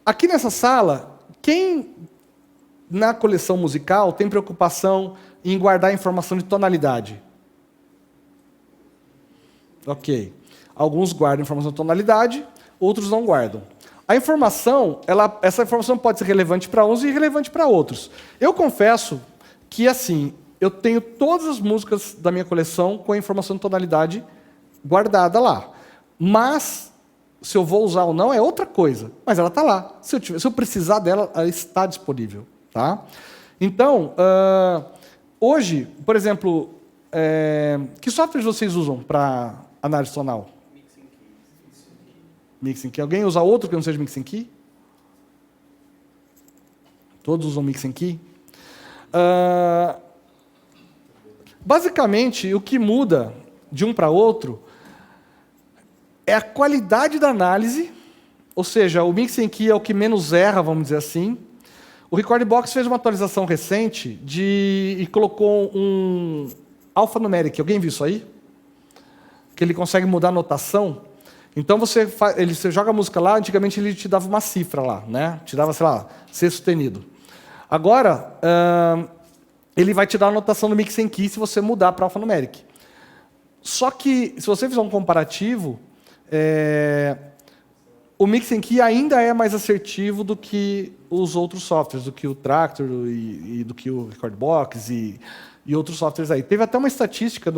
A: Aqui nessa sala, quem na coleção musical tem preocupação em guardar informação de tonalidade? Ok. Alguns guardam informação de tonalidade, outros não guardam. A informação, essa informação pode ser relevante para uns e irrelevante para outros. Eu confesso que, assim, eu tenho todas as músicas da minha coleção com a informação de tonalidade guardada lá. Mas, se eu vou usar ou não, é outra coisa. Mas ela está lá. Se eu precisar dela, ela está disponível. Tá? Então, hoje, por exemplo, que softwares vocês usam para análise tonal? Mixing Key. Alguém usa outro que não seja Mixing Key? Todos usam Mixing Key? Basicamente, o que muda de um para outro é a qualidade da análise, ou seja, o Mixing Key é o que menos erra, vamos dizer assim. O Recordbox fez uma atualização recente e colocou um alphanumeric. Alguém viu isso aí? Que ele consegue mudar a notação. Então você joga a música lá, antigamente ele te dava uma cifra lá, né? Te dava, sei lá, C sustenido. Agora, ele vai te dar a notação do Mixing Key se você mudar para alphanumeric. Só que, se você fizer um comparativo, o Mixing Key ainda é mais assertivo do que os outros softwares, do que o Traktor e do que o Recordbox e outros softwares aí. Teve até uma estatística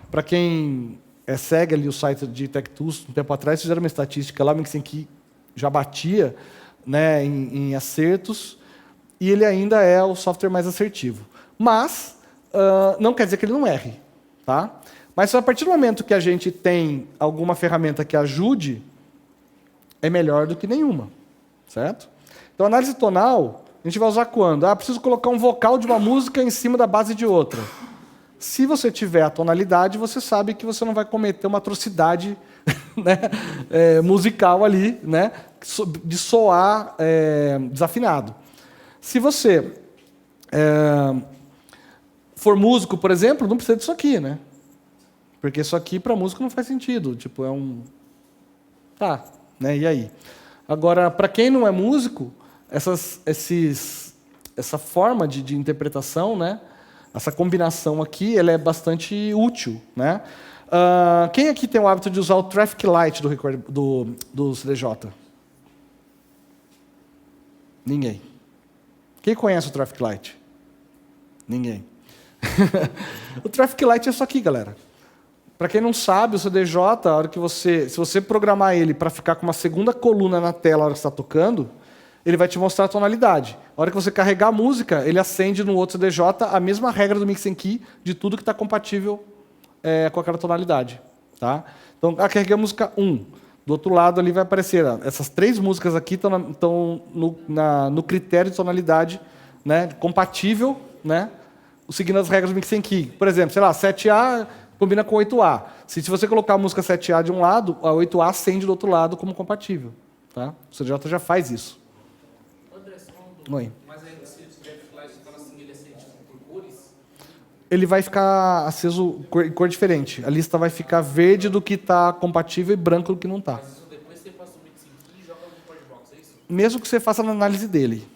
A: para quem segue ali o site de TechTools, um tempo atrás, fizeram uma estatística lá, o Mixing Key já batia, né, em acertos, e ele ainda é o software mais assertivo. Mas, não quer dizer que ele não erre. Tá? Mas a partir do momento que a gente tem alguma ferramenta que ajude, é melhor do que nenhuma. Certo? Então, análise tonal, a gente vai usar quando? Preciso colocar um vocal de uma música em cima da base de outra. Se você tiver a tonalidade, você sabe que você não vai cometer uma atrocidade né, musical ali, né, de soar desafinado. Se você for músico, por exemplo, não precisa disso aqui, né? Porque isso aqui para músico não faz sentido. Tipo, é um... Tá, né? E aí? Agora, para quem não é músico, essa forma de interpretação, né? Essa combinação aqui, ela é bastante útil, né? Quem aqui tem o hábito de usar o Traffic Light do CDJ? Ninguém. Quem conhece o Traffic Light? Ninguém. O Traffic Light é isso aqui, galera. Para quem não sabe, o CDJ, a hora que se você programar ele para ficar com uma segunda coluna na tela na hora que está tocando, ele vai te mostrar a tonalidade. A hora que você carregar a música, ele acende no outro CDJ a mesma regra do Mix and Key de tudo que está compatível com aquela tonalidade. Tá? Então, carreguei a música 1. Do outro lado ali vai aparecer, essas 3 músicas aqui estão no critério de tonalidade, né, compatível, né, seguindo as regras do Mix and Key. Por exemplo, sei lá, 7A combina com 8A. Se você colocar a música 7A de um lado, a 8A acende do outro lado como compatível. Tá? O CDJ já faz isso.
E: André, só uma dúvida.
A: Oi.
E: Mas aí se o Traffic Light fala assim, ele acende por cores?
A: Ele vai ficar aceso em cor diferente. A lista vai ficar verde do que está compatível e branco do que não está.
E: Mas isso depois você passa o Mix and Key e joga no Codebox, é isso?
A: Mesmo que você faça na análise dele.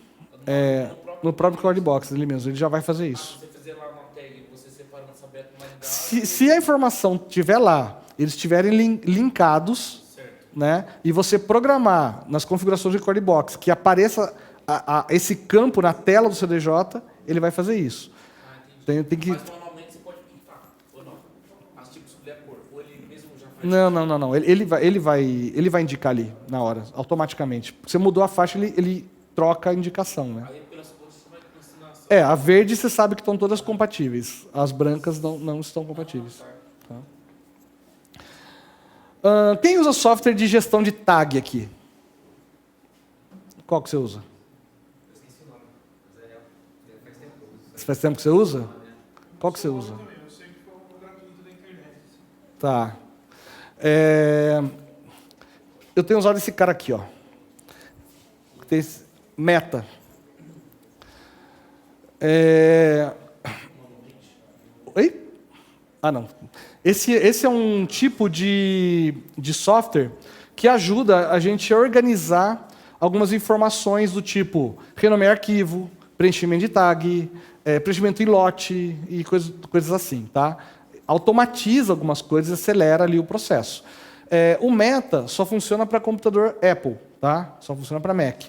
A: No próprio Codebox, ele mesmo. Ele já vai fazer isso.
E: Se você fizer lá uma tag, você separa essa beta tonalidade...
A: Se a informação estiver lá, eles estiverem linkados, né, e você programar nas configurações de Codebox que apareça esse campo na tela do CDJ, ele vai fazer isso. Tem que...
E: Mas normalmente você pode pintar, ou não? Mas tipo, escolher a cor. Ou ele mesmo já faz...
A: Não. Ele vai indicar ali, na hora, automaticamente. Você mudou a faixa, ele troca a indicação. Né?
E: Aí pelas cores você vai ensinar...
A: A verde você sabe que estão todas compatíveis. As brancas não estão compatíveis. Tá? Quem usa software de gestão de tag aqui? Qual que você usa?
E: Eu esqueci o nome. Mas faz tempo que eu uso.
A: Faz tempo que você usa? Qual que você usa?
B: Eu sei que foi o gratuito da internet.
A: Tá. Eu tenho usado esse cara aqui, ó. Tem Meta. Oi? Não. Esse é um tipo de software que ajuda a gente a organizar algumas informações do tipo renomear arquivo, preenchimento de tag, preenchimento em lote e coisas assim. Tá? Automatiza algumas coisas e acelera ali o processo. O Meta só funciona para computador Apple, tá? Só funciona para Mac.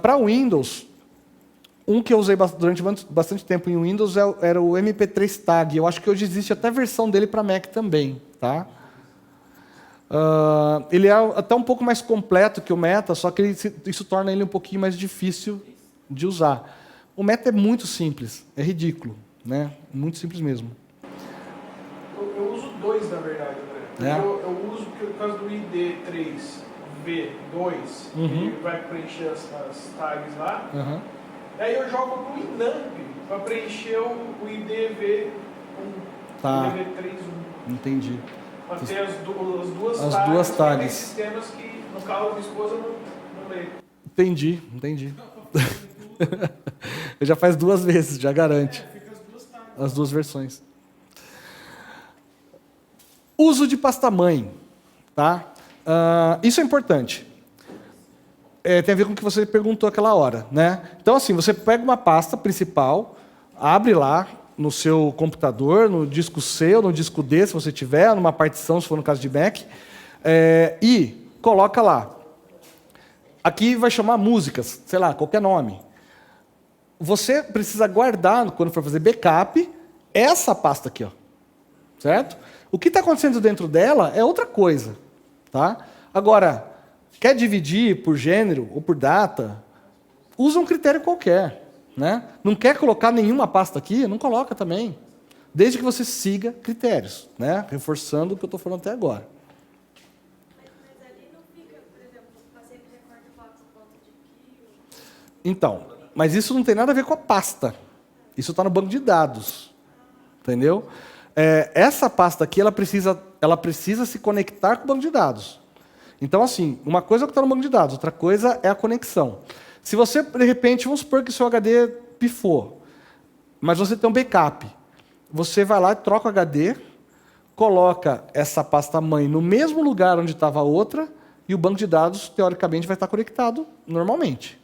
A: Para Windows, um que eu usei durante bastante tempo em Windows era o MP3 Tag. Eu acho que hoje existe até versão dele para Mac também. Tá? Ele é até um pouco mais completo que o Meta, só que isso torna ele um pouquinho mais difícil de usar. O Meta é muito simples, é ridículo. Né? Muito simples mesmo.
B: Eu uso 2, na verdade, André. Eu uso por causa do ID3V2, que vai preencher as tags lá. Aí eu jogo no Inamp para preencher o IDV1,
A: tá.
B: IDV3.
A: Entendi.
B: Para ter as duas
A: tags.
B: Tem sistemas que, no carro da minha esposa, não leio.
A: Entendi. Eu já faz 2 vezes, já garante.
B: Fica as 2 tags.
A: As 2 versões. Uso de pasta-mãe. Tá? Isso é importante. Tem a ver com o que você perguntou aquela hora. Né? Então, assim, você pega uma pasta principal, abre lá no seu computador, no disco C ou no disco D, se você tiver, numa partição, se for no caso de Mac, e coloca lá. Aqui vai chamar músicas, sei lá, qualquer nome. Você precisa guardar, quando for fazer backup, essa pasta aqui. Ó, certo? O que está acontecendo dentro dela é outra coisa. Tá? Agora, quer dividir por gênero ou por data, usa um critério qualquer. Né? Não quer colocar nenhuma pasta aqui? Não coloca também. Desde que você siga critérios. Né? Reforçando o que eu estou falando até agora.
F: Mas ali não fica, por exemplo, passei no record box ponto de arquivo.
A: Então, mas isso não tem nada a ver com a pasta. Isso está no banco de dados. Entendeu? Essa pasta aqui, ela precisa se conectar com o banco de dados. Então, assim, uma coisa é o que está no banco de dados, outra coisa é a conexão. Se você, de repente, vamos supor que o seu HD pifou, mas você tem um backup. Você vai lá e troca o HD, coloca essa pasta mãe no mesmo lugar onde estava a outra, e o banco de dados, teoricamente, vai estar conectado normalmente.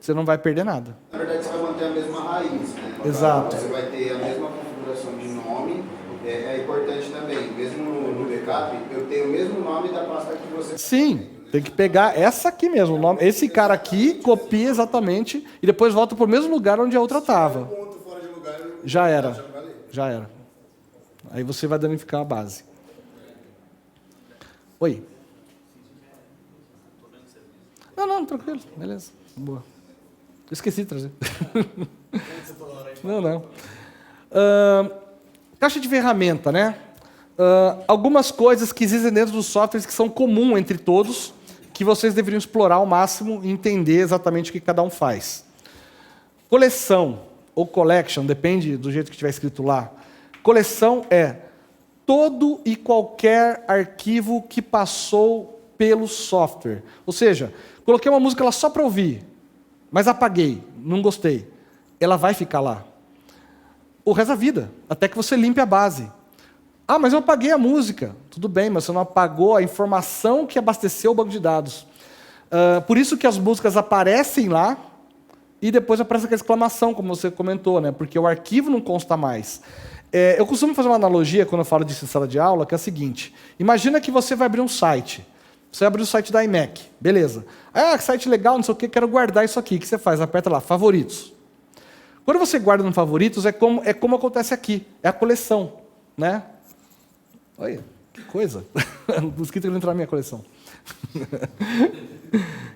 A: Você não vai perder nada.
D: Na verdade, você vai manter a mesma raiz, né?
A: Exato.
D: Você vai ter a mesma configuração de nome. É importante também, mesmo no backup, eu tenho o mesmo nome da pasta que você...
A: Sim, tem que pegar essa aqui mesmo. Esse cara aqui, copia exatamente, e depois volta para o mesmo lugar onde a outra estava. Já era. Já era. Aí você vai danificar a base. Oi. Não, tranquilo. Beleza. Boa. Eu esqueci de trazer. Não. Caixa de ferramenta, né? Algumas coisas que existem dentro dos softwares que são comuns entre todos, que vocês deveriam explorar ao máximo e entender exatamente o que cada um faz. Coleção ou collection, depende do jeito que estiver escrito lá. Coleção é todo e qualquer arquivo que passou pelo software. Ou seja, coloquei uma música lá só para ouvir, mas apaguei, não gostei. Ela vai ficar lá o resto da vida, até que você limpe a base. Ah, mas eu apaguei a música. Tudo bem, mas você não apagou a informação que abasteceu o banco de dados. Por isso que as músicas aparecem lá e depois aparece aquela exclamação, como você comentou, né? Porque o arquivo não consta mais. Eu costumo fazer uma analogia quando eu falo disso em sala de aula, que é a seguinte. Imagina que você vai abrir um site. Você abre o site da iMac. Beleza. Ah, que site legal, não sei o quê, quero guardar isso aqui. O que você faz? Aperta lá, favoritos. Quando você guarda no favoritos, é como acontece aqui. É a coleção, né? Olha, que coisa. O mosquito não entrou na minha coleção.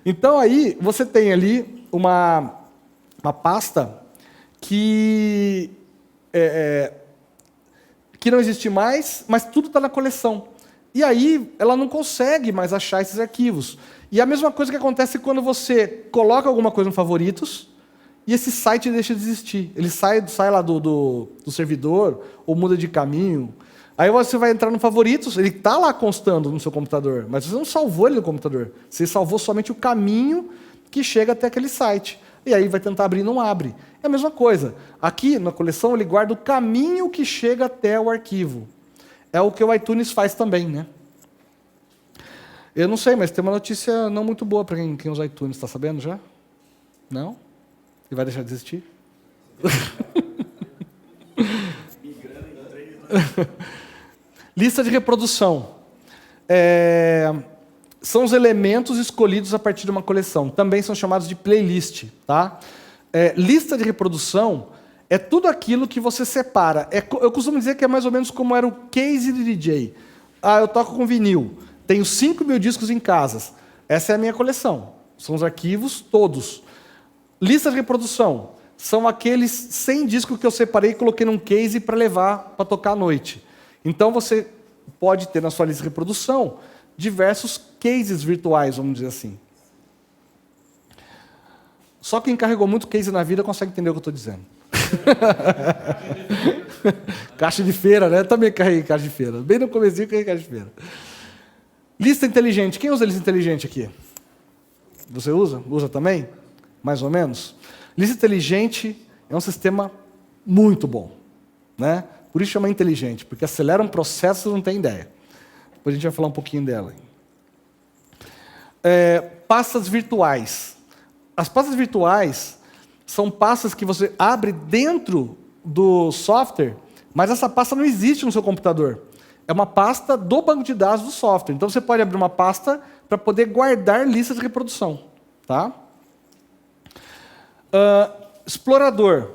A: Então, aí, você tem ali uma pasta que não existe mais, mas tudo está na coleção. E aí, ela não consegue mais achar esses arquivos. E a mesma coisa que acontece quando você coloca alguma coisa no favoritos, e esse site deixa de existir. Ele sai lá do servidor, ou muda de caminho. Aí você vai entrar no favoritos, ele está lá constando no seu computador, mas você não salvou ele no computador. Você salvou somente o caminho que chega até aquele site. E aí vai tentar abrir e não abre. É a mesma coisa. Aqui, na coleção, ele guarda o caminho que chega até o arquivo. É o que o iTunes faz também, né? Eu não sei, mas tem uma notícia não muito boa para quem usa iTunes. Está sabendo já? Não? E vai deixar de existir? Lista de reprodução. São os elementos escolhidos a partir de uma coleção. Também são chamados de playlist. Tá? Lista de reprodução é tudo aquilo que você separa. Eu costumo dizer que é mais ou menos como era o case de DJ. Ah, eu toco com vinil. Tenho 5.000 discos em casa. Essa é a minha coleção. São os arquivos todos. Lista de reprodução são aqueles 100 discos que eu separei e coloquei num case para levar para tocar à noite. Então você pode ter na sua lista de reprodução diversos cases virtuais, vamos dizer assim. Só quem carregou muito case na vida consegue entender o que eu estou dizendo. Caixa de feira, né? Eu também carreguei caixa de feira. Bem no comecinho eu carreguei caixa de feira. Lista inteligente. Quem usa lista inteligente aqui? Você usa? Usa também? Mais ou menos? Lista inteligente é um sistema muito bom, né? Por isso chama inteligente, porque acelera um processo que você não tem ideia. Depois a gente vai falar um pouquinho dela. Pastas virtuais. As pastas virtuais são pastas que você abre dentro do software, mas essa pasta não existe no seu computador. É uma pasta do banco de dados do software. Então você pode abrir uma pasta para poder guardar listas de reprodução. Tá? Explorador.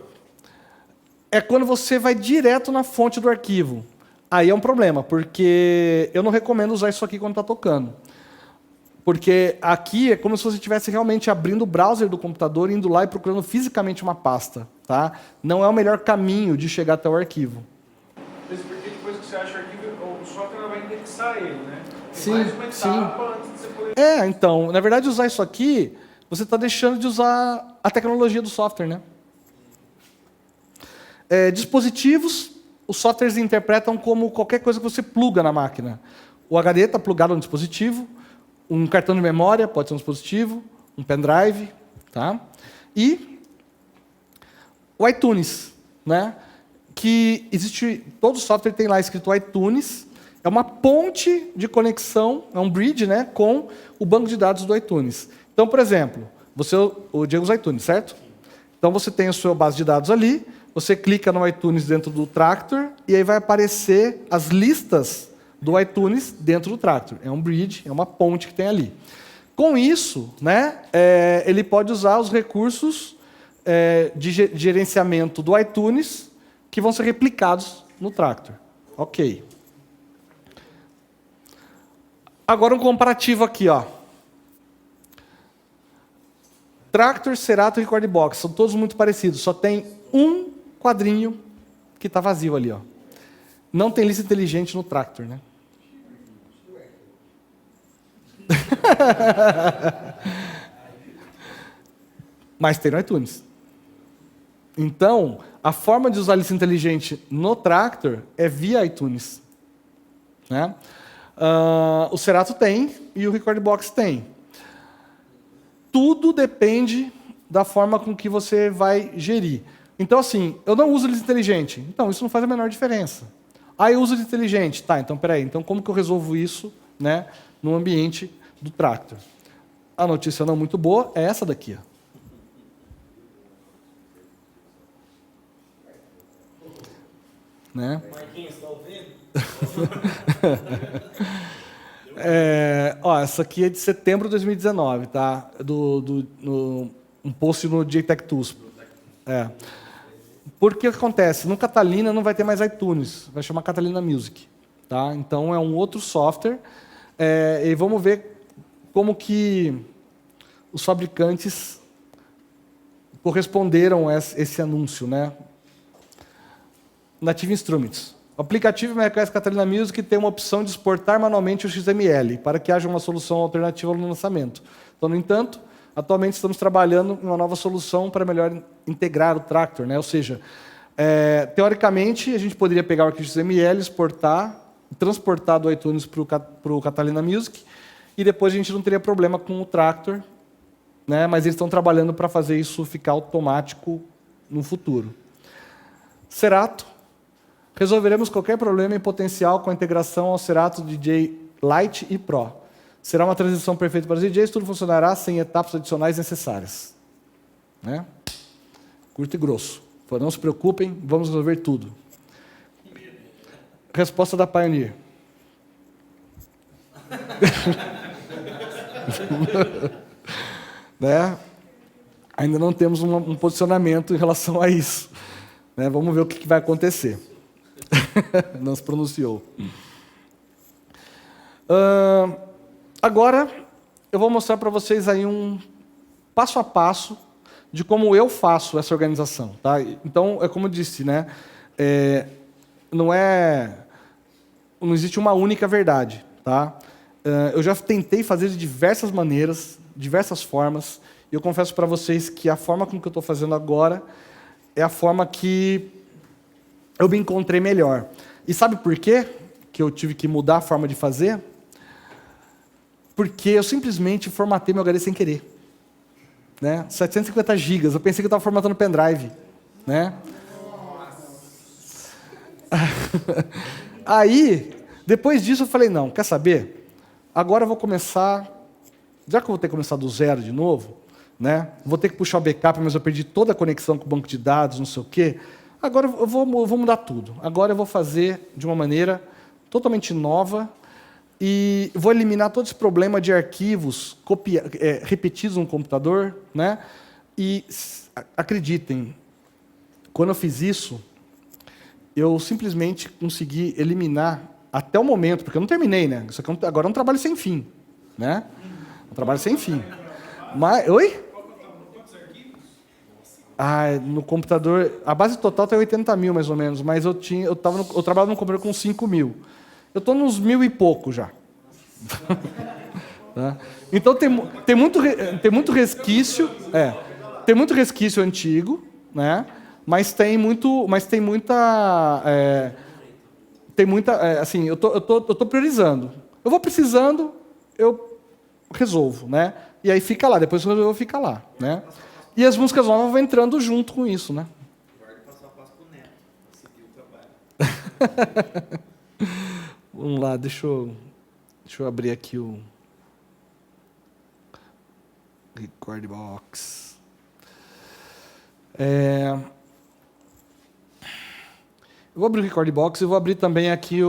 A: É quando você vai direto na fonte do arquivo. Aí é um problema, porque eu não recomendo usar isso aqui quando está tocando. Porque aqui é como se você estivesse realmente abrindo o browser do computador, indo lá e procurando fisicamente uma pasta. Tá? Não é o melhor caminho de chegar até o arquivo.
B: Porque depois que você acha o arquivo, o software vai indexar ele, né?
A: Sim,
B: mais uma etapa antes de você poder...
A: então, na verdade, usar isso aqui, você está deixando de usar a tecnologia do software, né? Dispositivos, os softwares interpretam como qualquer coisa que você pluga na máquina. O HD está plugado no dispositivo, um cartão de memória pode ser um dispositivo, um pendrive, tá? E o iTunes, né? Que existe, todo software tem lá escrito iTunes, é uma ponte de conexão, é um bridge, né, com o banco de dados do iTunes. Então, por exemplo, o Diego usa iTunes, certo? Então você tem a sua base de dados ali, você clica no iTunes dentro do Tractor e aí vai aparecer as listas do iTunes dentro do Tractor. É um bridge, é uma ponte que tem ali. Com isso, né, ele pode usar os recursos de gerenciamento do iTunes que vão ser replicados no Tractor. Ok. Agora um comparativo aqui, ó. Tractor, Serato e Recordbox são todos muito parecidos, só tem um quadrinho que está vazio ali, ó. Não tem lista inteligente no Tractor, né? Mas tem no iTunes. Então, a forma de usar a lista inteligente no Tractor é via iTunes, né? O Serato tem e o Recordbox tem. Tudo depende da forma com que você vai gerir. Então, assim, eu não uso lista inteligente. Então, isso não faz a menor diferença. Eu uso lista inteligente. Tá, então, peraí. Então, como que eu resolvo isso, né, no ambiente do Tractor? A notícia não muito boa é essa daqui, ó. Né?
E: Marquinhos, está ouvindo?
A: Essa aqui é de setembro de 2019, tá? Um post no JTech Tools. Porque o que acontece? No Catalina não vai ter mais iTunes, vai chamar Catalina Music, tá? Então é um outro software. E vamos ver como que os fabricantes corresponderam a esse anúncio, né? Native Instruments. O aplicativo macOS Catalina Music tem uma opção de exportar manualmente o XML, para que haja uma solução alternativa no lançamento. Então, no entanto, atualmente estamos trabalhando em uma nova solução para melhor integrar o Tractor, né? Ou seja, teoricamente, a gente poderia pegar o arquivo XML, exportar, transportar do iTunes para o Catalina Music, e depois a gente não teria problema com o Tractor, né? Mas eles estão trabalhando para fazer isso ficar automático no futuro. Serato. Resolveremos qualquer problema em potencial com a integração ao Serato DJ Lite e Pro. Será uma transição perfeita para os DJs, tudo funcionará sem etapas adicionais necessárias. Né? Curto e grosso. Não se preocupem, vamos resolver tudo. Resposta da Pioneer. Né? Ainda não temos um posicionamento em relação a isso. Né? Vamos ver o que vai acontecer. Não se pronunciou. Agora, eu vou mostrar para vocês aí um passo a passo de como eu faço essa organização. Tá? Então, é como eu disse, né? Não existe uma única verdade. Tá? Eu já tentei fazer de diversas maneiras, diversas formas, e eu confesso para vocês que a forma com que eu estou fazendo agora é a forma que eu me encontrei melhor. E sabe por quê que eu tive que mudar a forma de fazer? Porque eu simplesmente formatei meu HD sem querer. Né? 750 GB. Eu pensei que eu estava formatando pendrive. Né? Aí, depois disso, eu falei, não, quer saber? Agora eu vou começar... Já que eu vou ter que começar do zero de novo, né? Vou ter que puxar o backup, mas eu perdi toda a conexão com o banco de dados, não sei o quê. Agora eu vou mudar tudo. Agora eu vou fazer de uma maneira totalmente nova e vou eliminar todo esse problema de arquivos repetidos no computador. Né? E acreditem, quando eu fiz isso, eu simplesmente consegui eliminar até o momento, porque eu não terminei, né? Isso aqui agora é um trabalho sem fim. Né? Um trabalho sem fim. Mas, oi? No computador, a base total tem 80 mil, mais ou menos, mas eu trabalhava no computador com 5 mil. Eu estou nos 1.000 e pouco já. Tá? Então, tem muito resquício, tem muito resquício antigo, né? Mas tem muita, assim, eu tô priorizando. Eu vou precisando, eu resolvo, né? E aí fica lá, depois eu vou ficar lá, né? E as músicas novas vão entrando junto com isso, né?
E: Guarda passo a passo pro Neto, pra seguir o trabalho.
A: Vamos lá, deixa eu abrir aqui o Record Box. Eu vou abrir o Record Box e vou abrir também aqui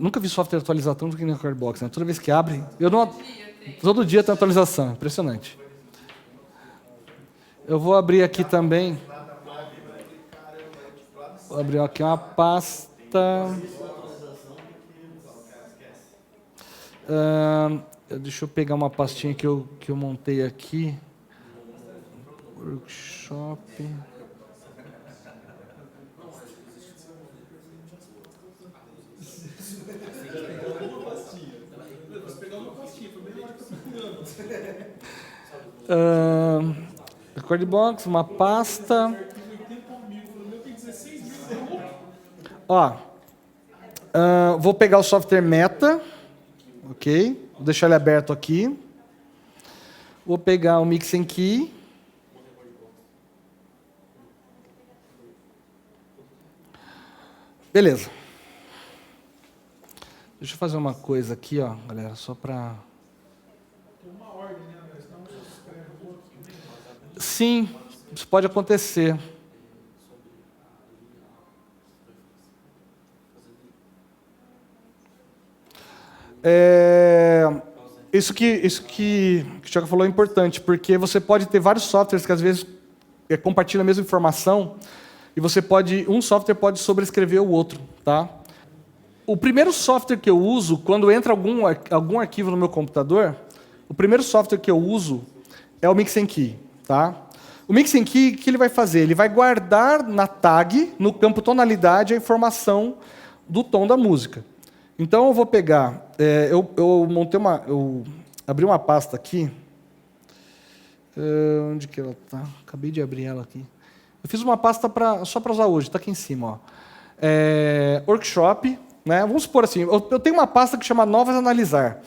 A: Nunca vi software atualizar tanto que no Record Box, né? Toda vez que abre, todo dia tem atualização, impressionante. Eu vou abrir aqui também. Vou abrir aqui uma pasta. Deixa eu pegar uma pastinha que eu montei aqui. Workshop. Record Box, uma pasta. Ó, vou pegar o software Meta, ok? Vou deixar ele aberto aqui. Vou pegar o Mix and Key. Beleza. Deixa eu fazer uma coisa aqui, ó, galera, só para... Sim, isso pode acontecer. Isso que o Thiago falou é importante, porque você pode ter vários softwares que às vezes compartilham a mesma informação e um software pode sobrescrever o outro, tá? O primeiro software que eu uso, quando entra algum arquivo no meu computador, o primeiro software que eu uso é o Mix and Key, tá? O Mix and Key, o que ele vai fazer? Ele vai guardar na tag, no campo tonalidade, a informação do tom da música. Então eu vou pegar, eu abri uma pasta aqui. Onde que ela está? Acabei de abrir ela aqui. Eu fiz uma pasta só para usar hoje, está aqui em cima, ó. Workshop, né? Vamos supor assim, eu tenho uma pasta que chama Novas Analisar.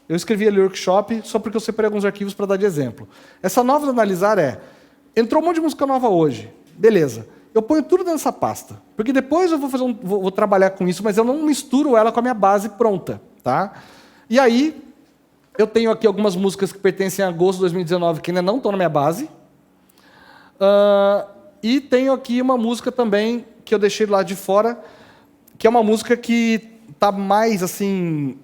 A: Eu escrevi ali Workshop só porque eu separei alguns arquivos para dar de exemplo. Essa Novas Analisar entrou um monte de música nova hoje, beleza. Eu ponho tudo nessa pasta, porque depois eu vou trabalhar com isso, mas eu não misturo ela com a minha base pronta, tá? E aí, eu tenho aqui algumas músicas que pertencem a agosto de 2019 que ainda não estão na minha base. E tenho aqui uma música também que eu deixei lá de fora, que é uma música que está mais, assim,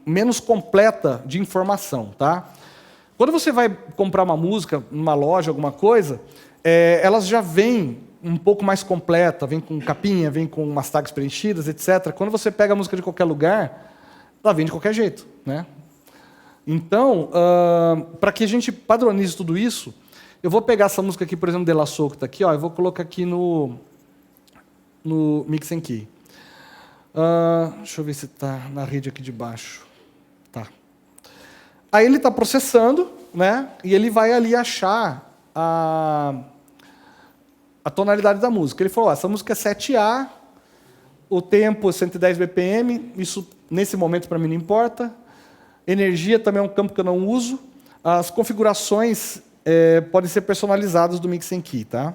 A: menos completa de informação, tá? Quando você vai comprar uma música numa loja, alguma coisa, elas já vêm um pouco mais completa, vem com capinha, vem com umas tags preenchidas, etc. Quando você pega a música de qualquer lugar, ela vem de qualquer jeito, né? Então, para que a gente padronize tudo isso, eu vou pegar essa música aqui, por exemplo, De La Soul, que está aqui, ó, eu vou colocar aqui no Mix and Key. Deixa eu ver se está na rede aqui de baixo. Tá. Aí ele está processando, né? E ele vai ali achar a tonalidade da música. Ele falou, essa música é 7A, o tempo é 110 BPM, isso nesse momento para mim não importa. Energia também é um campo que eu não uso. As configurações podem ser personalizadas do Mix and Key, tá?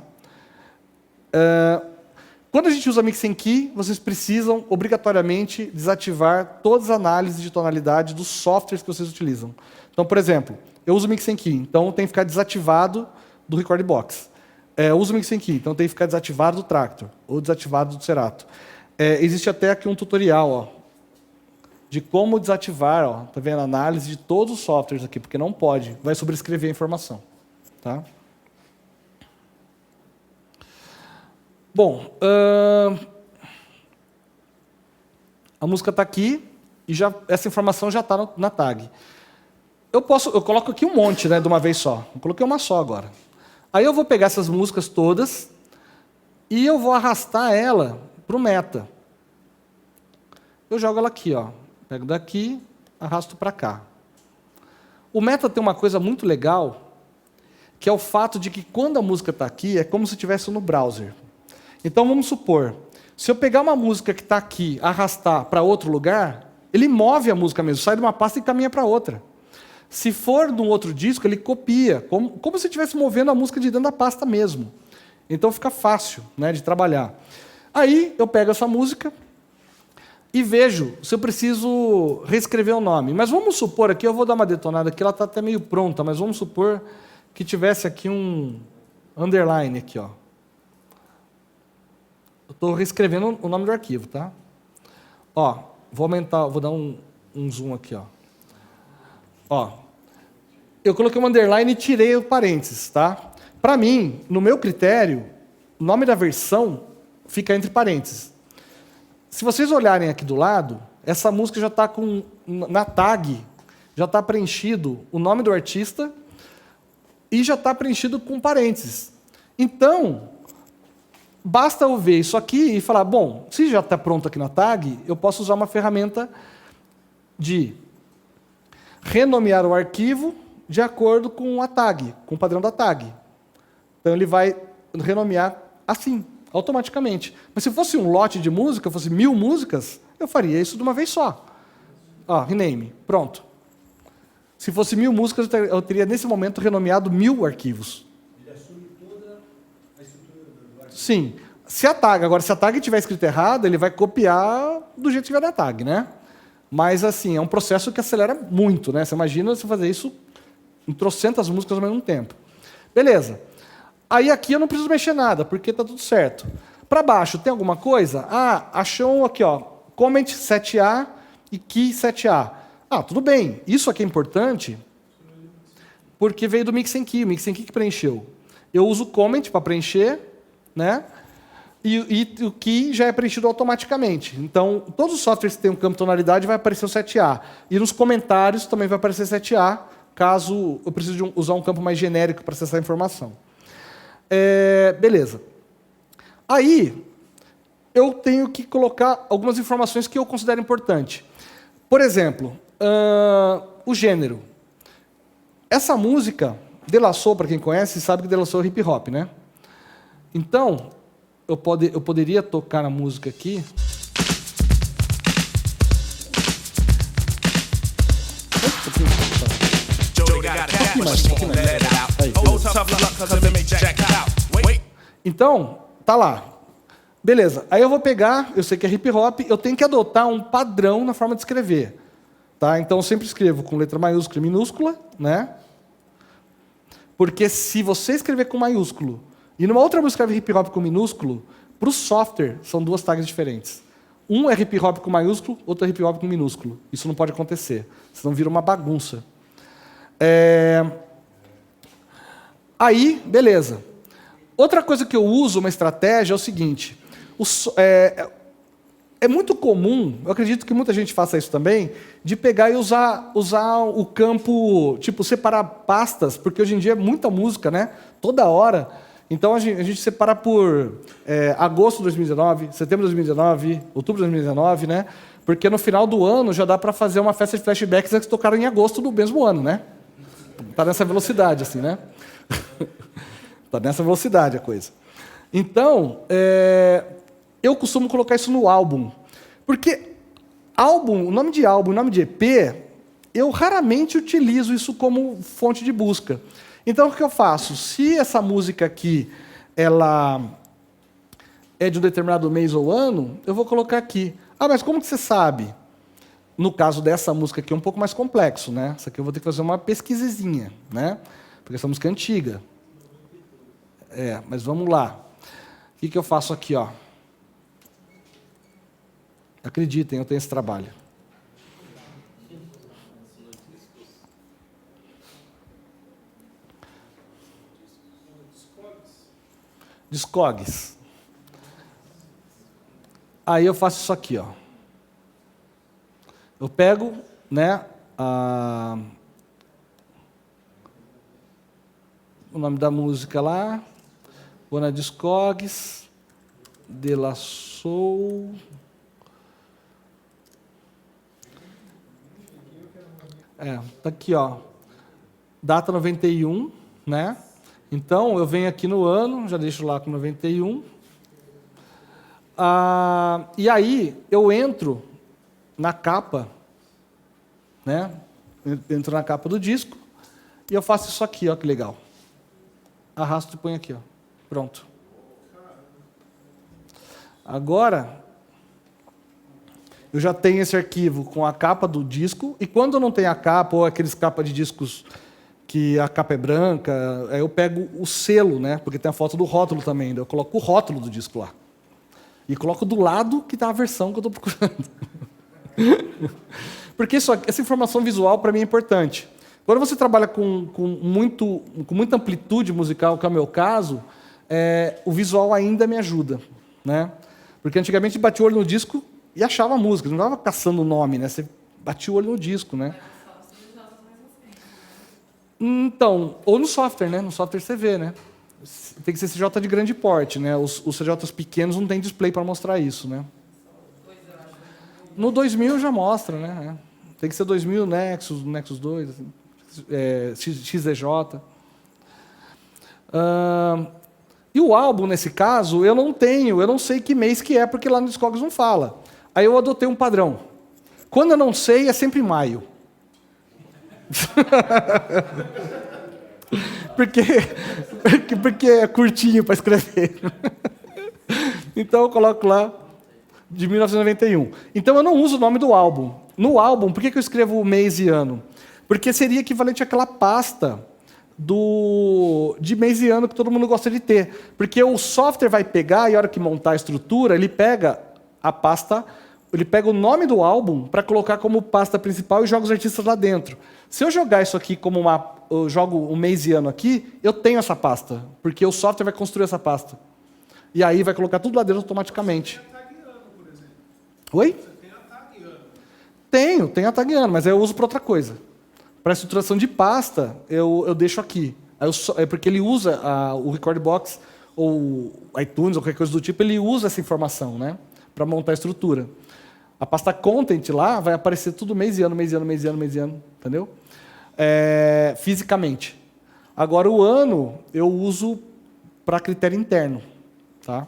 A: Quando a gente usa Mix and Key, vocês precisam obrigatoriamente desativar todas as análises de tonalidade dos softwares que vocês utilizam. Então, por exemplo, eu uso Mix and Key, então tem que ficar desativado do Record Box. Eu uso Mix and Key, então tem que ficar desativado do Traktor ou desativado do Serato. Existe até aqui um tutorial, ó, de como desativar, ó, tá vendo? Análise de todos os softwares aqui, porque não pode, vai sobrescrever a informação, tá? Bom, a música está aqui e essa informação já está na tag. Eu coloco aqui um monte, né, de uma vez só. Eu coloquei uma só agora. Aí eu vou pegar essas músicas todas e eu vou arrastar ela para o Meta. Eu jogo ela aqui, ó. Pego daqui, arrasto para cá. O Meta tem uma coisa muito legal, que é o fato de que quando a música está aqui, é como se estivesse no browser. Então vamos supor, se eu pegar uma música que está aqui, arrastar para outro lugar, ele move a música mesmo, sai de uma pasta e caminha para outra. Se for de um outro disco, ele copia, como se estivesse movendo a música de dentro da pasta mesmo. Então fica fácil, né, de trabalhar. Aí eu pego essa música e vejo se eu preciso reescrever o nome. Mas vamos supor aqui, eu vou dar uma detonada aqui, ela está até meio pronta, mas vamos supor que tivesse aqui um underline aqui, ó. Eu estou reescrevendo o nome do arquivo, tá? Ó, vou aumentar, vou dar um zoom aqui, ó. Ó, eu coloquei um underline e tirei o parênteses, tá? Para mim, no meu critério, o nome da versão fica entre parênteses. Se vocês olharem aqui do lado, essa música já está com, na tag, já está preenchido o nome do artista e já está preenchido com parênteses. Então, basta eu ver isso aqui e falar, bom, se já está pronto aqui na tag, eu posso usar uma ferramenta de renomear o arquivo de acordo com a tag, com o padrão da tag. Então ele vai renomear assim, automaticamente. Mas se fosse um lote de música, fosse 1000 músicas, eu faria isso de uma vez só. Ó, rename, pronto. Se fosse 1000 músicas, eu teria nesse momento renomeado 1000 arquivos.
G: Ele assume toda a estrutura do arquivo.
A: Sim. Se a tag estiver escrita errada, ele vai copiar do jeito que tiver na tag, né? Mas, assim, é um processo que acelera muito, né? Você imagina você fazer isso em trocentas músicas ao mesmo tempo. Beleza. Aí aqui eu não preciso mexer nada, porque está tudo certo. Para baixo, tem alguma coisa? Ah, achou aqui, ó, comment 7A e key 7A. Ah, tudo bem. Isso aqui é importante porque veio do Mix and Key. O Mix and Key que preencheu. Eu uso o comment para preencher, né? E o key já é preenchido automaticamente. Então, todos os softwares que têm um campo tonalidade vai aparecer o 7A. E nos comentários também vai aparecer 7A, caso eu precise usar um campo mais genérico para acessar a informação. Beleza. Aí, eu tenho que colocar algumas informações que eu considero importante. Por exemplo, o gênero. Essa música, De La Soul, para quem conhece, sabe que De La Soul é hip hop, né? Então, eu poderia tocar a música aqui. Então, tá lá. Beleza. Aí eu vou pegar, eu sei que é hip hop, eu tenho que adotar um padrão na forma de escrever. Tá? Então eu sempre escrevo com letra maiúscula e minúscula, né? Porque se você escrever com maiúsculo e numa outra música escreve hip hop com minúsculo, para o software são duas tags diferentes. Um é hip hop com maiúsculo, outro é hip hop com minúsculo. Isso não pode acontecer, senão vira uma bagunça. Aí, beleza. Outra coisa que eu uso, uma estratégia, é o seguinte. É muito comum, eu acredito que muita gente faça isso também, de pegar e usar o campo, tipo, separar pastas, porque hoje em dia é muita música, né? Toda hora. Então a gente separa por agosto de 2019, setembro de 2019, outubro de 2019, né? Porque no final do ano já dá para fazer uma festa de flashbacks que tocaram em agosto do mesmo ano, né? Tá nessa velocidade, assim, né? Tá nessa velocidade a coisa. Então, eu costumo colocar isso no álbum. Porque o nome de álbum, o nome de EP, eu raramente utilizo isso como fonte de busca. Então, o que eu faço? Se essa música aqui ela é de um determinado mês ou ano, eu vou colocar aqui. Ah, mas como que você sabe? No caso dessa música aqui é um pouco mais complexo, né? Isso aqui eu vou ter que fazer uma pesquisinha, né? Porque essa música é antiga. Mas vamos lá. O que eu faço aqui, ó? Acreditem, eu tenho esse trabalho. Discogs. Aí eu faço isso aqui, ó. Eu pego, né, o nome da música lá, vou na Discogs, De La Soul. Tá aqui, ó. data 91, né? Então, eu venho aqui no ano, já deixo lá com 91. E aí, eu entro na capa, né? Entro na capa do disco e eu faço isso aqui, ó, que legal. Arrasto e ponho aqui, ó. Pronto. Agora, eu já tenho esse arquivo com a capa do disco, e quando eu não tenho a capa, ou aqueles capas de discos que a capa é branca, aí eu pego o selo, né? Porque tem a foto do rótulo também, eu coloco o rótulo do disco lá. E coloco do lado que está a versão que eu estou procurando. Porque essa informação visual, para mim, é importante. Quando você trabalha com muita amplitude musical, que é o meu caso, o visual ainda me ajuda, né? Porque antigamente batia o olho no disco e achava a música, não estava caçando o nome, né? Você batia o olho no disco, né? Então, ou no software, né? No software você vê, né? Tem que ser CJ de grande porte, né? Os CJs pequenos não tem display para mostrar isso, né? No 2000 já mostra, né? Tem que ser 2000 Nexus 2, assim, XDJ. E o álbum, nesse caso, eu não sei que mês que é, porque lá no Discogs não fala. Aí eu adotei um padrão. Quando eu não sei, é sempre maio. porque é curtinho para escrever. Então eu coloco lá de 1991. Então eu não uso o nome do álbum. No álbum, por que eu escrevo o mês e ano? Porque seria equivalente àquela pasta de mês e ano que todo mundo gosta de ter. Porque o software vai pegar, e a hora que montar a estrutura, ele pega a pasta, ele pega o nome do álbum para colocar como pasta principal e joga os artistas lá dentro. Se eu jogar isso aqui como eu jogo o mês e ano aqui, eu tenho essa pasta, porque o software vai construir essa pasta. E aí vai colocar tudo lá dentro automaticamente.
B: Tem a tag ano, por exemplo.
A: Oi?
B: Você tem a tag ano.
A: Tenho a tag ano, mas eu uso para outra coisa. Para estruturação de pasta, eu deixo aqui. É porque ele usa o Record Box, ou iTunes, ou qualquer coisa do tipo, ele usa essa informação, né? Para montar a estrutura. A pasta Content lá vai aparecer tudo mês e ano, entendeu? Fisicamente. Agora, o ano eu uso para critério interno. Tá?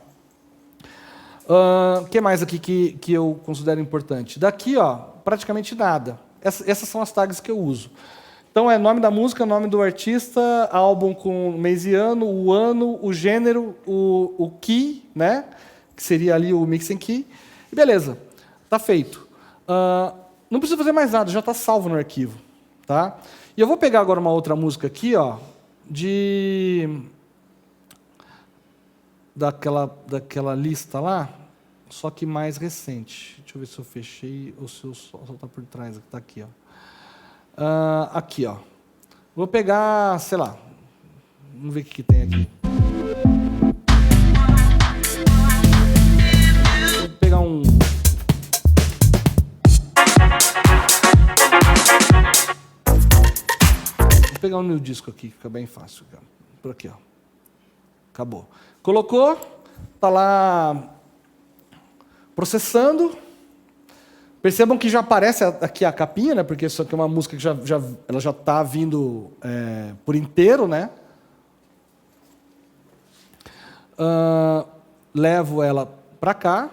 A: O que mais aqui que eu considero importante? Daqui, ó, praticamente nada. Essas são as tags que eu uso. Então, é nome da música, nome do artista, álbum com mês e ano, o gênero, o key, né? Que seria ali o mixing key. E beleza, está feito. Não precisa fazer mais nada, já está salvo no arquivo. Tá? E eu vou pegar agora uma outra música aqui, ó, daquela lista lá, só que mais recente. Deixa eu ver se eu fechei ou se eu só está por trás. Está aqui, ó. Aqui, ó. Vou pegar, sei lá. Vamos ver o que tem aqui. Vou pegar um. Vou pegar um new disco aqui, fica bem fácil. Por aqui, ó. Acabou. Colocou, está lá processando. Percebam que já aparece aqui a capinha, né? Porque isso aqui é uma música que ela já está vindo por inteiro, né? Levo ela para cá.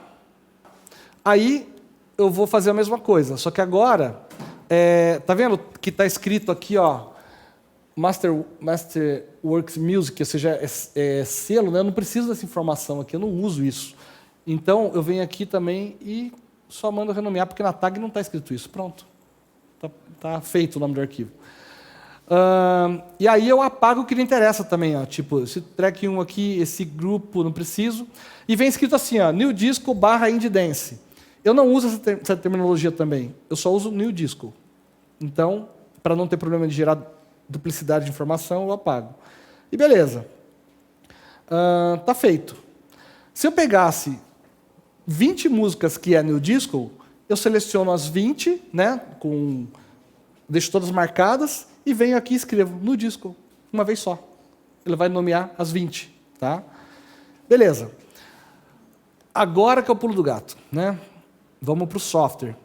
A: Aí eu vou fazer a mesma coisa, só que agora, tá vendo que está escrito aqui, ó, Masterworks Music, ou seja, selo, né? Eu não preciso dessa informação aqui, eu não uso isso. Então, eu venho aqui também e só mando renomear, porque na tag não está escrito isso. Pronto. Tá feito o nome do arquivo. E aí eu apago o que não interessa também. Ó, tipo, esse track 1 aqui, esse grupo, não preciso. E vem escrito assim, ó, New Disco / Indie Dance. Eu não uso essa terminologia também. Eu só uso New Disco. Então, para não ter problema de gerar duplicidade de informação, eu apago. E beleza. Tá feito. Se eu pegasse 20 músicas que é New Disco, eu seleciono as 20, né, deixo todas marcadas, e venho aqui e escrevo New Disco, uma vez só. Ele vai nomear as 20. Tá? Beleza. Agora que é o pulo do gato. Né? Vamos para o software.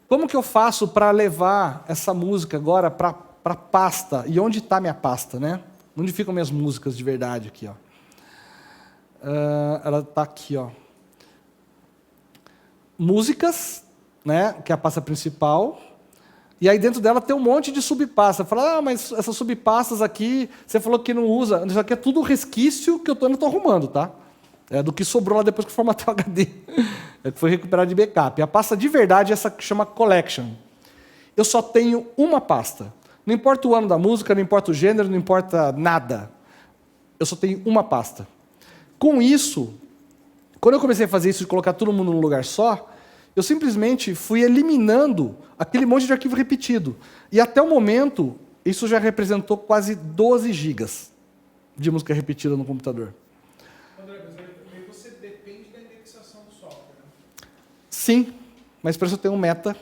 A: Como que eu faço para levar essa música agora para para pasta. E onde está minha pasta, né? Onde ficam minhas músicas de verdade aqui, ó? Ela está aqui, ó. Músicas, né? Que é a pasta principal. E aí dentro dela tem um monte de subpasta. Fala, mas essas subpastas aqui, você falou que não usa. Isso aqui é tudo resquício que eu ainda estou arrumando, tá? É do que sobrou lá depois que formatei o HD. É que foi recuperado de backup. A pasta de verdade é essa que chama Collection. Eu só tenho uma pasta. Não importa o ano da música, não importa o gênero, não importa nada. Eu só tenho uma pasta. Com isso, quando eu comecei a fazer isso de colocar todo mundo num lugar só, eu simplesmente fui eliminando aquele monte de arquivo repetido. E até o momento, isso já representou quase 12 gigas de música repetida no computador.
B: André, mas aí você depende da indexação do software, né?
A: Sim, mas para isso eu tenho um meta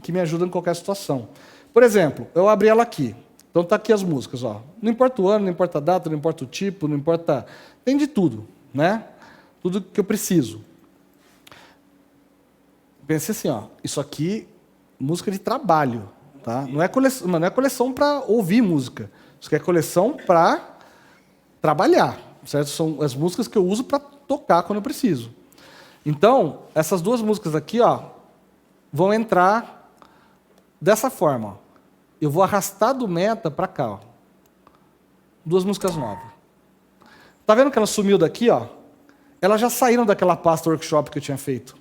A: que me ajuda em qualquer situação. Por exemplo, eu abri ela aqui. Então está aqui as músicas. Ó. Não importa o ano, não importa a data, não importa o tipo, não importa... Tem de tudo, né? Tudo que eu preciso. Pensei assim, ó, isso aqui, música de trabalho. Tá? Não é coleção para ouvir música. Isso aqui é coleção para trabalhar. Certo? São as músicas que eu uso para tocar quando eu preciso. Então, essas duas músicas aqui, ó, vão entrar dessa forma. Ó. Eu vou arrastar do meta para cá. Ó. Duas músicas novas. Tá vendo que ela sumiu daqui? Ó? Elas já saíram daquela pasta workshop que eu tinha feito.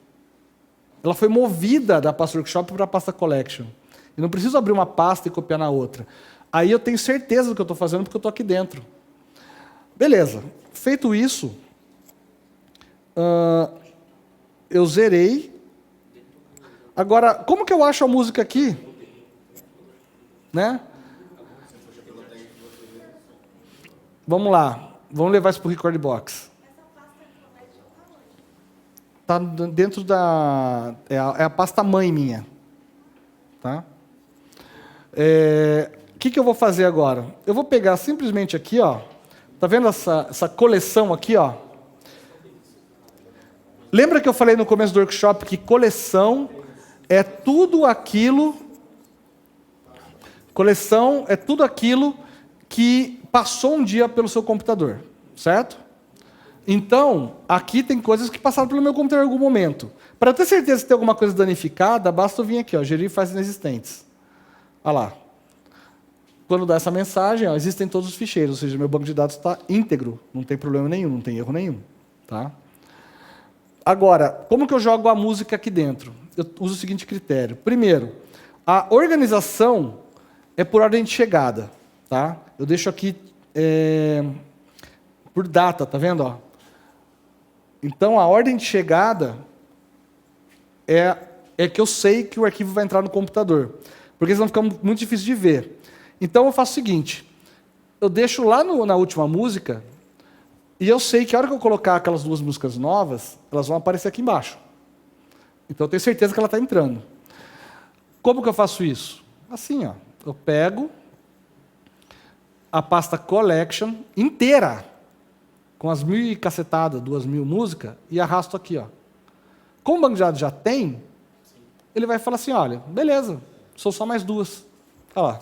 A: Ela foi movida da pasta workshop para a pasta collection. Eu não preciso abrir uma pasta e copiar na outra. Aí eu tenho certeza do que eu estou fazendo porque eu estou aqui dentro. Beleza. Feito isso, eu zerei. Agora, como que eu acho a música aqui? Né? Vamos lá. Vamos levar isso para o Record Box. Está dentro da... É a pasta mãe minha. Tá? Que eu vou fazer agora? Eu vou pegar simplesmente aqui, ó. Tá vendo essa coleção aqui, ó? Lembra que eu falei no começo do workshop que coleção é tudo aquilo... Coleção é tudo aquilo que passou um dia pelo seu computador, certo? Então, aqui tem coisas que passaram pelo meu computador em algum momento. Para eu ter certeza que tem alguma coisa danificada, basta eu vir aqui, ó, gerir fases inexistentes. Olha lá. Quando dá essa mensagem, ó, existem todos os ficheiros, ou seja, meu banco de dados está íntegro, não tem problema nenhum, não tem erro nenhum. Tá? Agora, como que eu jogo a música aqui dentro? Eu uso o seguinte critério. Primeiro, a organização é por ordem de chegada. Tá? Eu deixo aqui por data, tá vendo? Ó? Então, a ordem de chegada é que eu sei que o arquivo vai entrar no computador. Porque senão fica muito difícil de ver. Então, eu faço o seguinte. Eu deixo lá na última música e eu sei que a hora que eu colocar aquelas duas músicas novas, elas vão aparecer aqui embaixo. Então, eu tenho certeza que ela está entrando. Como que eu faço isso? Assim, ó. Eu pego a pasta Collection inteira, com as 1.000 e cacetada, 2.000 músicas, e arrasto aqui. Ó. Como o banco de dados já tem, ele vai falar assim, olha, beleza, são só mais duas. Olha lá.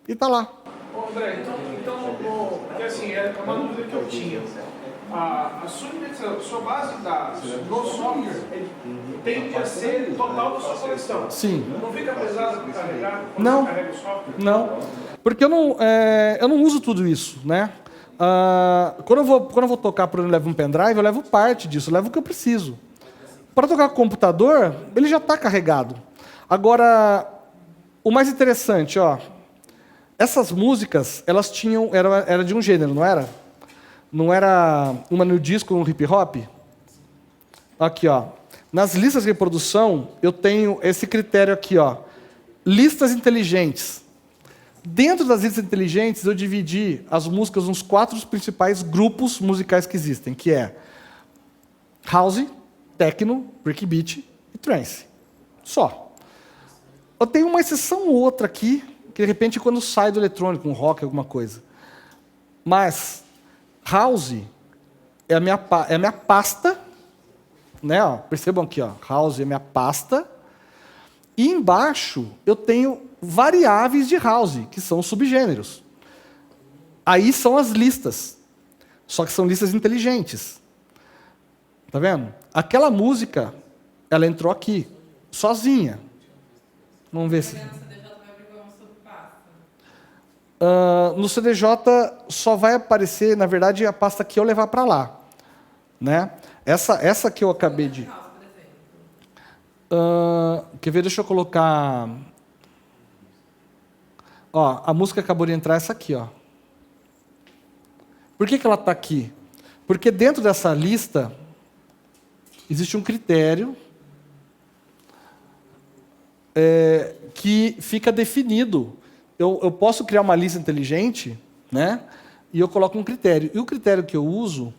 A: E está lá.
B: Ô, André, então porque assim, é uma dúvida que eu tinha. A sua base de dados no software tende a ser total da sua coleção.
A: Sim.
B: Não fica pesado para carregar quando
A: Não.
B: você carrega o software?
A: Não. Porque eu não uso tudo isso, né? Quando eu vou tocar por onde eu levo um pendrive, eu levo parte disso, eu levo o que eu preciso. Para tocar com o computador, ele já está carregado. Agora, o mais interessante, ó, essas músicas, elas tinham, era de um gênero, não era? Não era uma no disco, um hip hop? Aqui, ó. Nas listas de reprodução, eu tenho esse critério aqui, ó. Listas inteligentes. Dentro das listas inteligentes, eu dividi as músicas nos 4 principais grupos musicais que existem, que é House, Techno, Breakbeat e Trance. Só. Eu tenho uma exceção ou outra aqui, que de repente quando sai do eletrônico, um rock, alguma coisa. Mas House é a minha pasta, né? Ó, percebam aqui, ó, House é a minha pasta, E embaixo eu tenho variáveis de house, que são subgêneros. Aí são as listas. Só que são listas inteligentes. Tá vendo? Aquela música, ela entrou aqui, sozinha. Vamos ver se... no CDJ só vai aparecer, na verdade, a pasta que eu levar para lá. Né? Essa que eu acabei de... quer ver? Deixa eu colocar... Ó, a música acabou de entrar, essa aqui. Ó. Por que ela está aqui? Porque dentro dessa lista existe um critério que fica definido. Eu posso criar uma lista inteligente, né? E eu coloco um critério. E o critério que eu uso...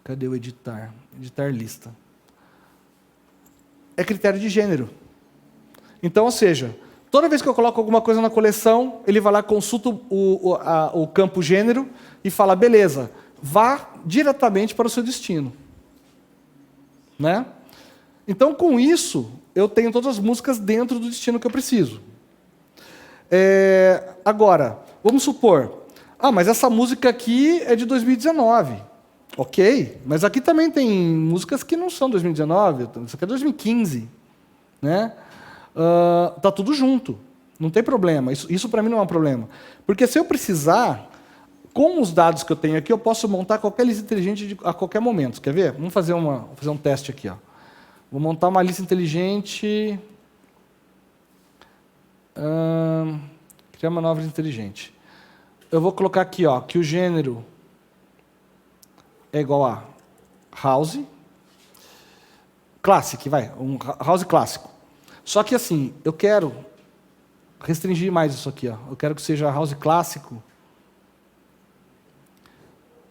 A: Cadê o editar? Editar lista. É critério de gênero. Então, ou seja, toda vez que eu coloco alguma coisa na coleção, ele vai lá, consulta o campo gênero e fala, beleza, vá diretamente para o seu destino. Né? Então, com isso, eu tenho todas as músicas dentro do destino que eu preciso. Agora, vamos supor, mas essa música aqui é de 2019. Ok, mas aqui também tem músicas que não são 2019, isso aqui é 2015. Né? Tá tudo junto, não tem problema. Isso para mim não é um problema. Porque se eu precisar, com os dados que eu tenho aqui, eu posso montar qualquer lista inteligente a qualquer momento. Quer ver? Vamos fazer um teste aqui. Ó. Vou montar uma lista inteligente... criar uma nova lista inteligente. Eu vou colocar aqui ó, que o gênero é igual a house. Classic, vai. Um house clássico. Só que assim, eu quero restringir mais isso aqui. Ó. Eu quero que seja house clássico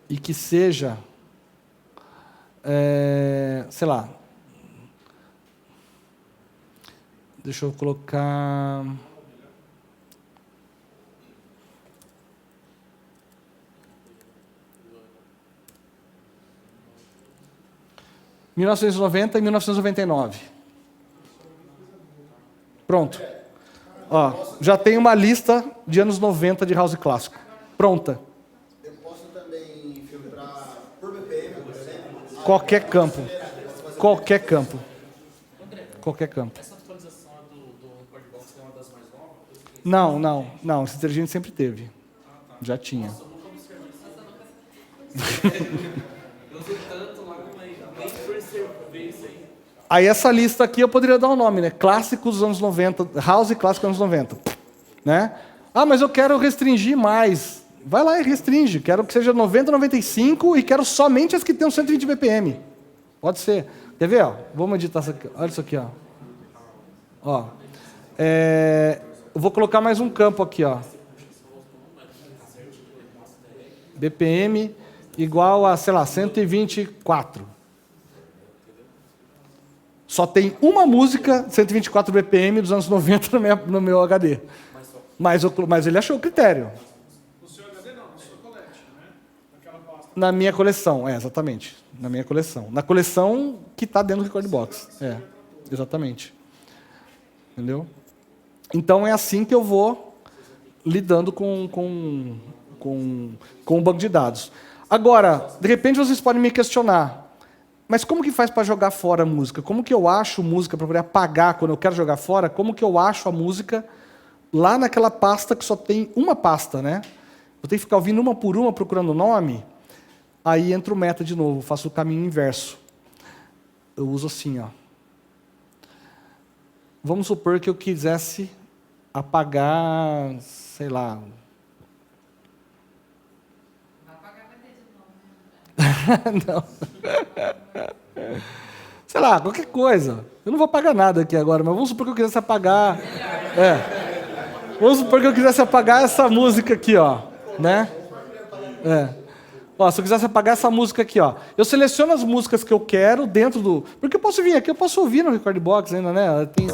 A: e que seja, sei lá, deixa eu colocar... 1990 e 1999. Pronto. Ó, já tem uma lista de anos 90 de house clássico. Pronta.
D: Eu posso também filtrar por BPM, por exemplo?
A: Qualquer campo. Qualquer campo. Qualquer campo.
E: Essa atualização do Record Box é uma das mais novas?
A: Não. Esse inteligente sempre teve. Já tinha.
E: Nossa, eu nunca observei isso. Eu uso tanto lá, nem percebi isso aí.
A: Aí essa lista aqui eu poderia dar um nome, né? Clássicos dos anos 90, house clássico anos 90. Né? Mas eu quero restringir mais. Vai lá e restringe. Quero que seja 90, 95 e quero somente as que tenham 120 BPM. Pode ser. Quer ver? Ó? Vamos editar isso aqui. Olha isso aqui. Ó. Eu vou colocar mais um campo aqui. Ó. BPM igual a, sei lá, 124. Só tem uma música 124 BPM dos anos 90 no meu HD. Mas ele achou o critério.
B: No seu HD não, na sua collection, né? Naquela pasta.
A: Na minha coleção, exatamente. Na minha coleção. Na coleção que está dentro do Record Box. Exatamente. Entendeu? Então é assim que eu vou lidando com o banco de dados. Agora, de repente vocês podem me questionar, mas como que faz para jogar fora a música? Como que eu acho música para poder apagar quando eu quero jogar fora? Como que eu acho a música lá naquela pasta que só tem uma pasta, né? Eu tenho que ficar ouvindo uma por uma, procurando o nome. Aí entra o meta de novo, faço o caminho inverso. Eu uso assim, ó. Vamos supor que eu quisesse apagar, sei lá... Não. Sei lá, qualquer coisa. Eu não vou apagar nada aqui agora, mas vamos supor que eu quisesse apagar... Vamos supor que eu quisesse apagar essa música aqui, ó. Né? Ó, se eu quisesse apagar essa música aqui, ó. Eu seleciono as músicas que eu quero dentro do... Porque eu posso vir aqui, eu posso ouvir no Record Box ainda, né? Tá vendo?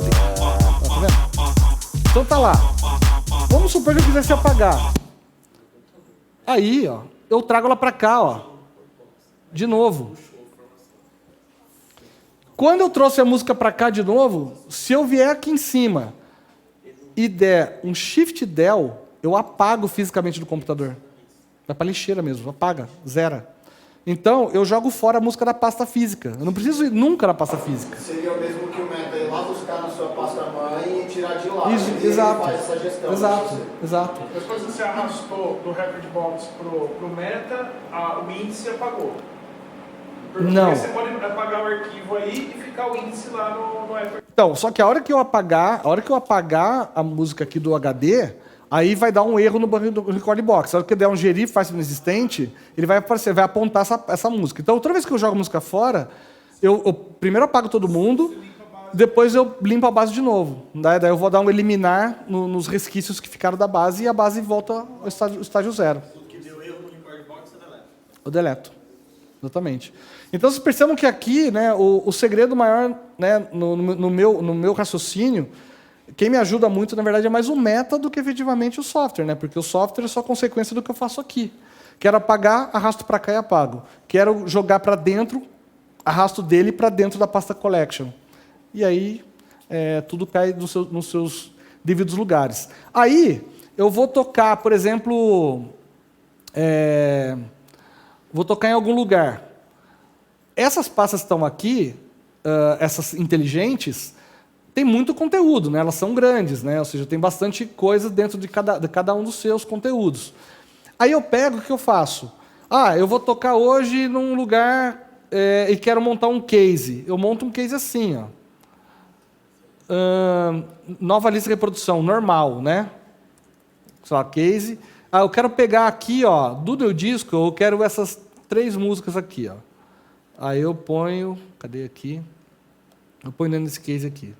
A: Então tá lá. Vamos supor que eu quisesse apagar. Aí, ó, eu trago ela pra cá, ó. De novo. Quando eu trouxe a música para cá de novo, se eu vier aqui em cima e der um Shift Del, eu apago fisicamente do computador. Vai para lixeira mesmo, apaga, zera. Então, eu jogo fora a música da pasta física. Eu não preciso ir nunca na pasta física.
D: Seria o mesmo que o Meta ir lá buscar na sua pasta mãe e tirar de lá.
A: Isso,
D: E
A: exato.
D: ele faz essa gestão.
A: Exato.
B: Depois que você arrastou do Recordbox pro Meta, o índice apagou. Porque
A: Não.
B: você pode apagar o arquivo aí e ficar o índice lá no Apple.
A: Então, só que a hora que eu apagar a música aqui do HD, aí vai dar um erro no Record Box. A hora que der um gerir fácil inexistente, ele vai aparecer, vai apontar essa música. Então, toda vez que eu jogo a música fora, eu primeiro apago todo mundo, depois eu limpo a base de novo. Daí eu vou dar um eliminar nos resquícios que ficaram da base e a base volta ao estágio zero.
G: O que deu erro no Record Box, você deleta.
A: Eu deleto. Exatamente. Então, vocês percebam que aqui, né, o segredo maior, né, no meu raciocínio, quem me ajuda muito, na verdade, é mais o meta do que efetivamente o software, né? Porque o software é só consequência do que eu faço aqui. Quero apagar, arrasto para cá e apago. Quero jogar para dentro, arrasto dele para dentro da pasta collection. E aí, tudo cai nos seus devidos lugares. Aí, eu vou tocar, por exemplo, vou tocar em algum lugar. Essas pastas que estão aqui, essas inteligentes, tem muito conteúdo, né? Elas são grandes, né? Ou seja, tem bastante coisa dentro de cada um dos seus conteúdos. Aí eu pego, o que eu faço? Eu vou tocar hoje num lugar e quero montar um case. Eu monto um case assim, ó. Nova lista de reprodução, normal, né? Sei lá, case. Eu quero pegar aqui, ó, do meu disco, eu quero essas 3 músicas aqui, ó. Aí eu ponho, cadê aqui? Eu ponho dentro desse case aqui.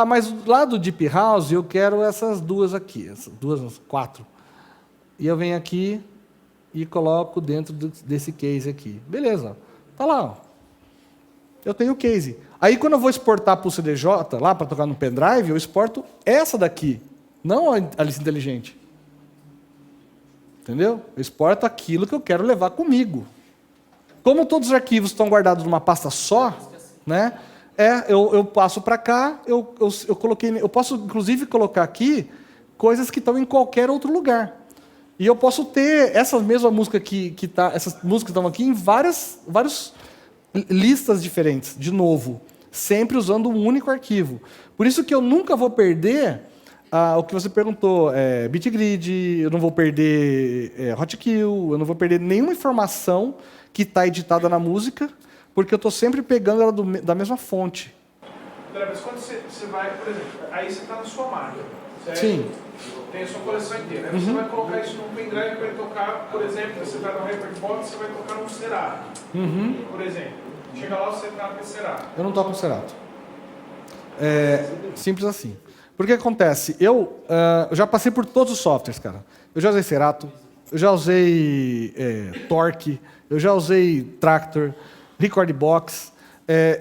A: Mas lá do Deep House eu quero essas 2 aqui, essas 4. E eu venho aqui e coloco dentro desse case aqui. Beleza, tá lá, ó. Eu tenho o case. Aí quando eu vou exportar para o CDJ, lá para tocar no pendrive, eu exporto essa daqui, não a lista inteligente. Entendeu? Eu exporto aquilo que eu quero levar comigo. Como todos os arquivos estão guardados numa pasta só, né? Eu passo para cá, eu posso inclusive colocar aqui coisas que estão em qualquer outro lugar. E eu posso ter essa mesma música essas músicas que estão aqui em várias listas diferentes, de novo, sempre usando um único arquivo. Por isso que eu nunca vou perder o que você perguntou, BitGrid, eu não vou perder Hotkill, eu não vou perder nenhuma informação que está editada na música, porque eu estou sempre pegando ela da mesma fonte.
B: André, mas quando você vai, por exemplo, aí você está na sua máquina, certo?
A: Sim.
B: Tem a sua coleção inteira. Aí você vai colocar isso num pendrive para tocar, por exemplo, você está no Recordbox, você vai tocar num Serato, por exemplo. Chega lá, você está no Serato.
A: Eu não toco no Serato. Simples assim. Porque acontece, eu já passei por todos os softwares, cara. Eu já usei Serato, eu já usei Torque, eu já usei Traktor, Recordbox.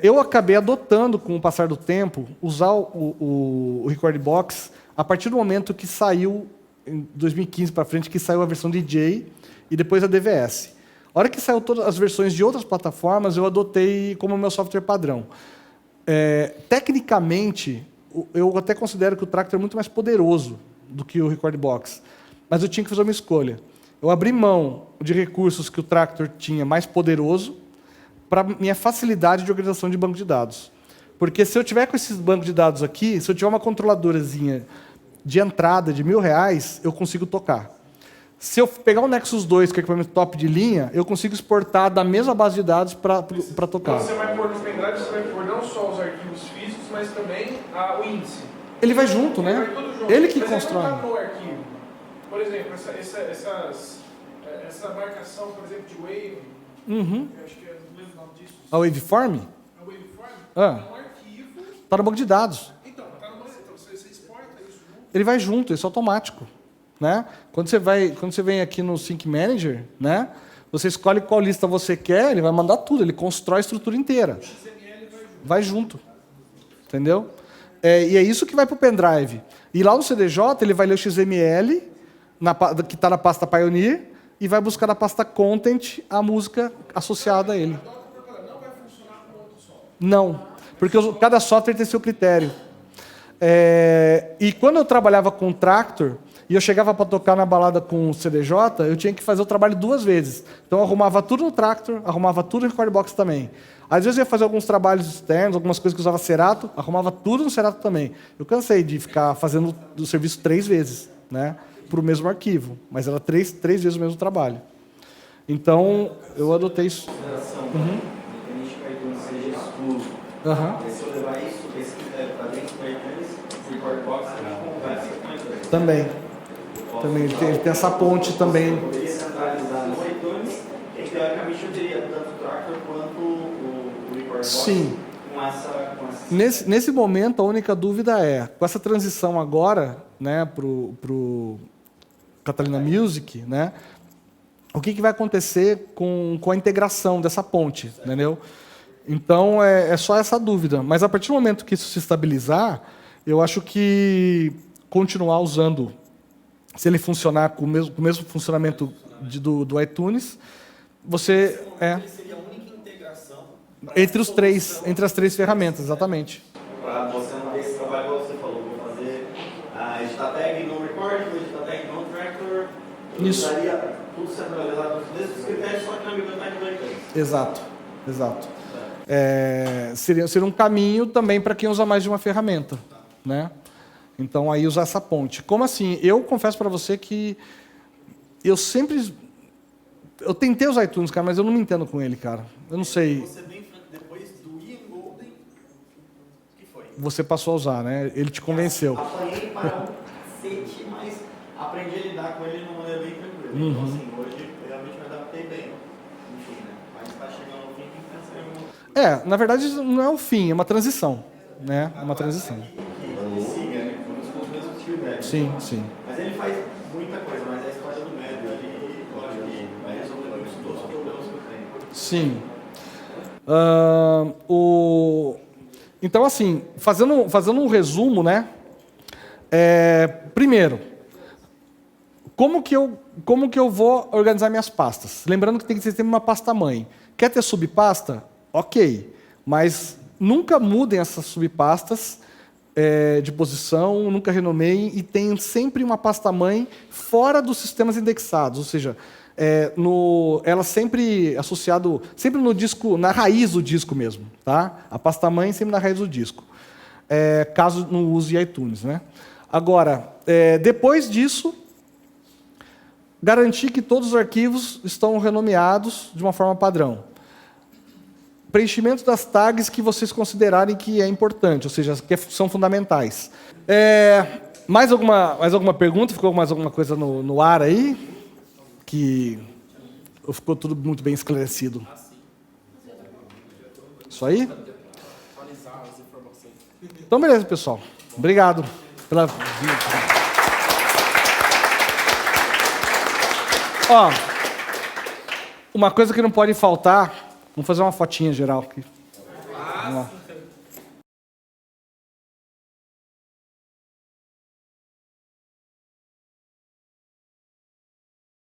A: Eu acabei adotando, com o passar do tempo, usar o Recordbox a partir do momento que saiu, em 2015 para frente, que saiu a versão DJ e depois a DVS. A hora que saiu todas as versões de outras plataformas, eu adotei como meu software padrão. Tecnicamente, eu até considero que o Traktor é muito mais poderoso do que o Recordbox, mas eu tinha que fazer uma escolha. Eu abri mão de recursos que o Traktor tinha mais poderoso para minha facilidade de organização de banco de dados. Porque se eu tiver com esses bancos de dados aqui, se eu tiver uma controladorazinha de entrada de R$1.000, eu consigo tocar. Se eu pegar o Nexus 2, que é equipamento top de linha, eu consigo exportar da mesma base de dados para tocar.
B: Então você vai pôr no pendrive, você vai pôr não só os arquivos físicos, mas também o índice.
A: Ele vai junto, né?
B: Vai tudo junto.
A: Ele que
B: mas
A: constrói.
B: Mas no arquivo. Por exemplo, essa marcação, por exemplo, de wave, eu acho que não lembro o nome disso.
A: A waveform?
B: A waveform
A: Ah.
B: é um arquivo.
A: Está no banco de dados.
B: Então, tá no banco, então você exporta isso junto.
A: Ele vai junto, isso é automático. Né? Quando você vem aqui no Sync Manager, né? Você escolhe qual lista você quer, ele vai mandar tudo, ele constrói a estrutura inteira.
B: O XML
A: vai junto. Entendeu? E é isso que vai para o pendrive. E lá no CDJ, ele vai ler o XML, que está na pasta Pioneer, e vai buscar na pasta Content a música associada a ele.
B: Não vai funcionar com outro software.
A: Não. Porque cada software tem seu critério. E quando eu trabalhava com Tractor, e eu chegava para tocar na balada com o CDJ, eu tinha que fazer o trabalho 2 vezes. Então eu arrumava tudo no Tractor, arrumava tudo no Recordbox também. Às vezes eu ia fazer alguns trabalhos externos, algumas coisas que eu usava Serato, arrumava tudo no Serato também. Eu cansei de ficar fazendo o serviço 3 vezes, né, para o mesmo arquivo, mas era 3 vezes o mesmo trabalho. Então eu adotei isso.
H: Independente que o iTunes seja exclusivo. Se eu levar esse critério para dentro do iTunes, o Recordbox conversa com o iTunes.
A: Também ele tem essa ponte também.
H: Eu poderia centralizar no iTunes, e teoricamente eu teria tanto o Tractor quanto o Recordbox.
A: Sim.
H: Com essa...
A: Nesse momento, a única dúvida é, com essa transição agora, né, pro Catalina Music, né, o que vai acontecer com a integração dessa ponte, entendeu? Então, é só essa dúvida. Mas, a partir do momento que isso se estabilizar, eu acho que continuar usando, se ele funcionar com o mesmo funcionamento do iTunes, você...
E: Seria a única integração
A: entre as 3 ferramentas, exatamente.
H: Para você não ter esse trabalho, como você falou, vou fazer a editar tag no Record, vou editar tag no Tractor, eu usaria tudo centralizado nos mesmos critérios, só que na biblioteca do iTunes.
A: Exato. Seria um caminho também para quem usa mais de uma ferramenta, né? Então, aí usar essa ponte. Como assim? Eu confesso para você que eu tentei usar iTunes, cara, mas eu não me entendo com ele, cara. Eu não sei.
E: Você bem franco, depois do Ian Golden, o que foi?
A: Você passou a usar, né? Ele te convenceu.
H: Apanhei para um cacete, mas aprendi a lidar com ele de uma maneira bem tranquila. Então, assim, hoje realmente me adaptei bem. Enfim, né? Mas está chegando ao fim, tem que pensar em alguma...
A: Na verdade, não é o fim, é uma transição, né? É uma transição. Sim.
H: Mas ele faz muita coisa, mas a história do médio ali, eu acho que vai resolver muitos dos problemas que eu tenho.
A: Sim. Então, assim, fazendo um resumo, né? Primeiro, como que eu vou organizar minhas pastas? Lembrando que tem que ter sempre uma pasta mãe. Quer ter subpasta? Ok. Mas nunca mudem essas subpastas de posição, nunca renomeiem, e tenham sempre uma pasta-mãe fora dos sistemas indexados, ou seja, ela sempre associado, sempre no disco, na raiz do disco mesmo, tá? A pasta-mãe sempre na raiz do disco, caso não use iTunes, né? Agora, depois disso, garantir que todos os arquivos estão renomeados de uma forma padrão. Preenchimento das tags que vocês considerarem que é importante, ou seja, que são fundamentais. Mais alguma pergunta? Ficou mais alguma coisa no ar aí? Que ficou tudo muito bem esclarecido. Isso aí? Então, beleza, pessoal. Obrigado pela visita. Ó, uma coisa que não pode faltar... Vamos fazer uma fotinha geral aqui. Vamos lá.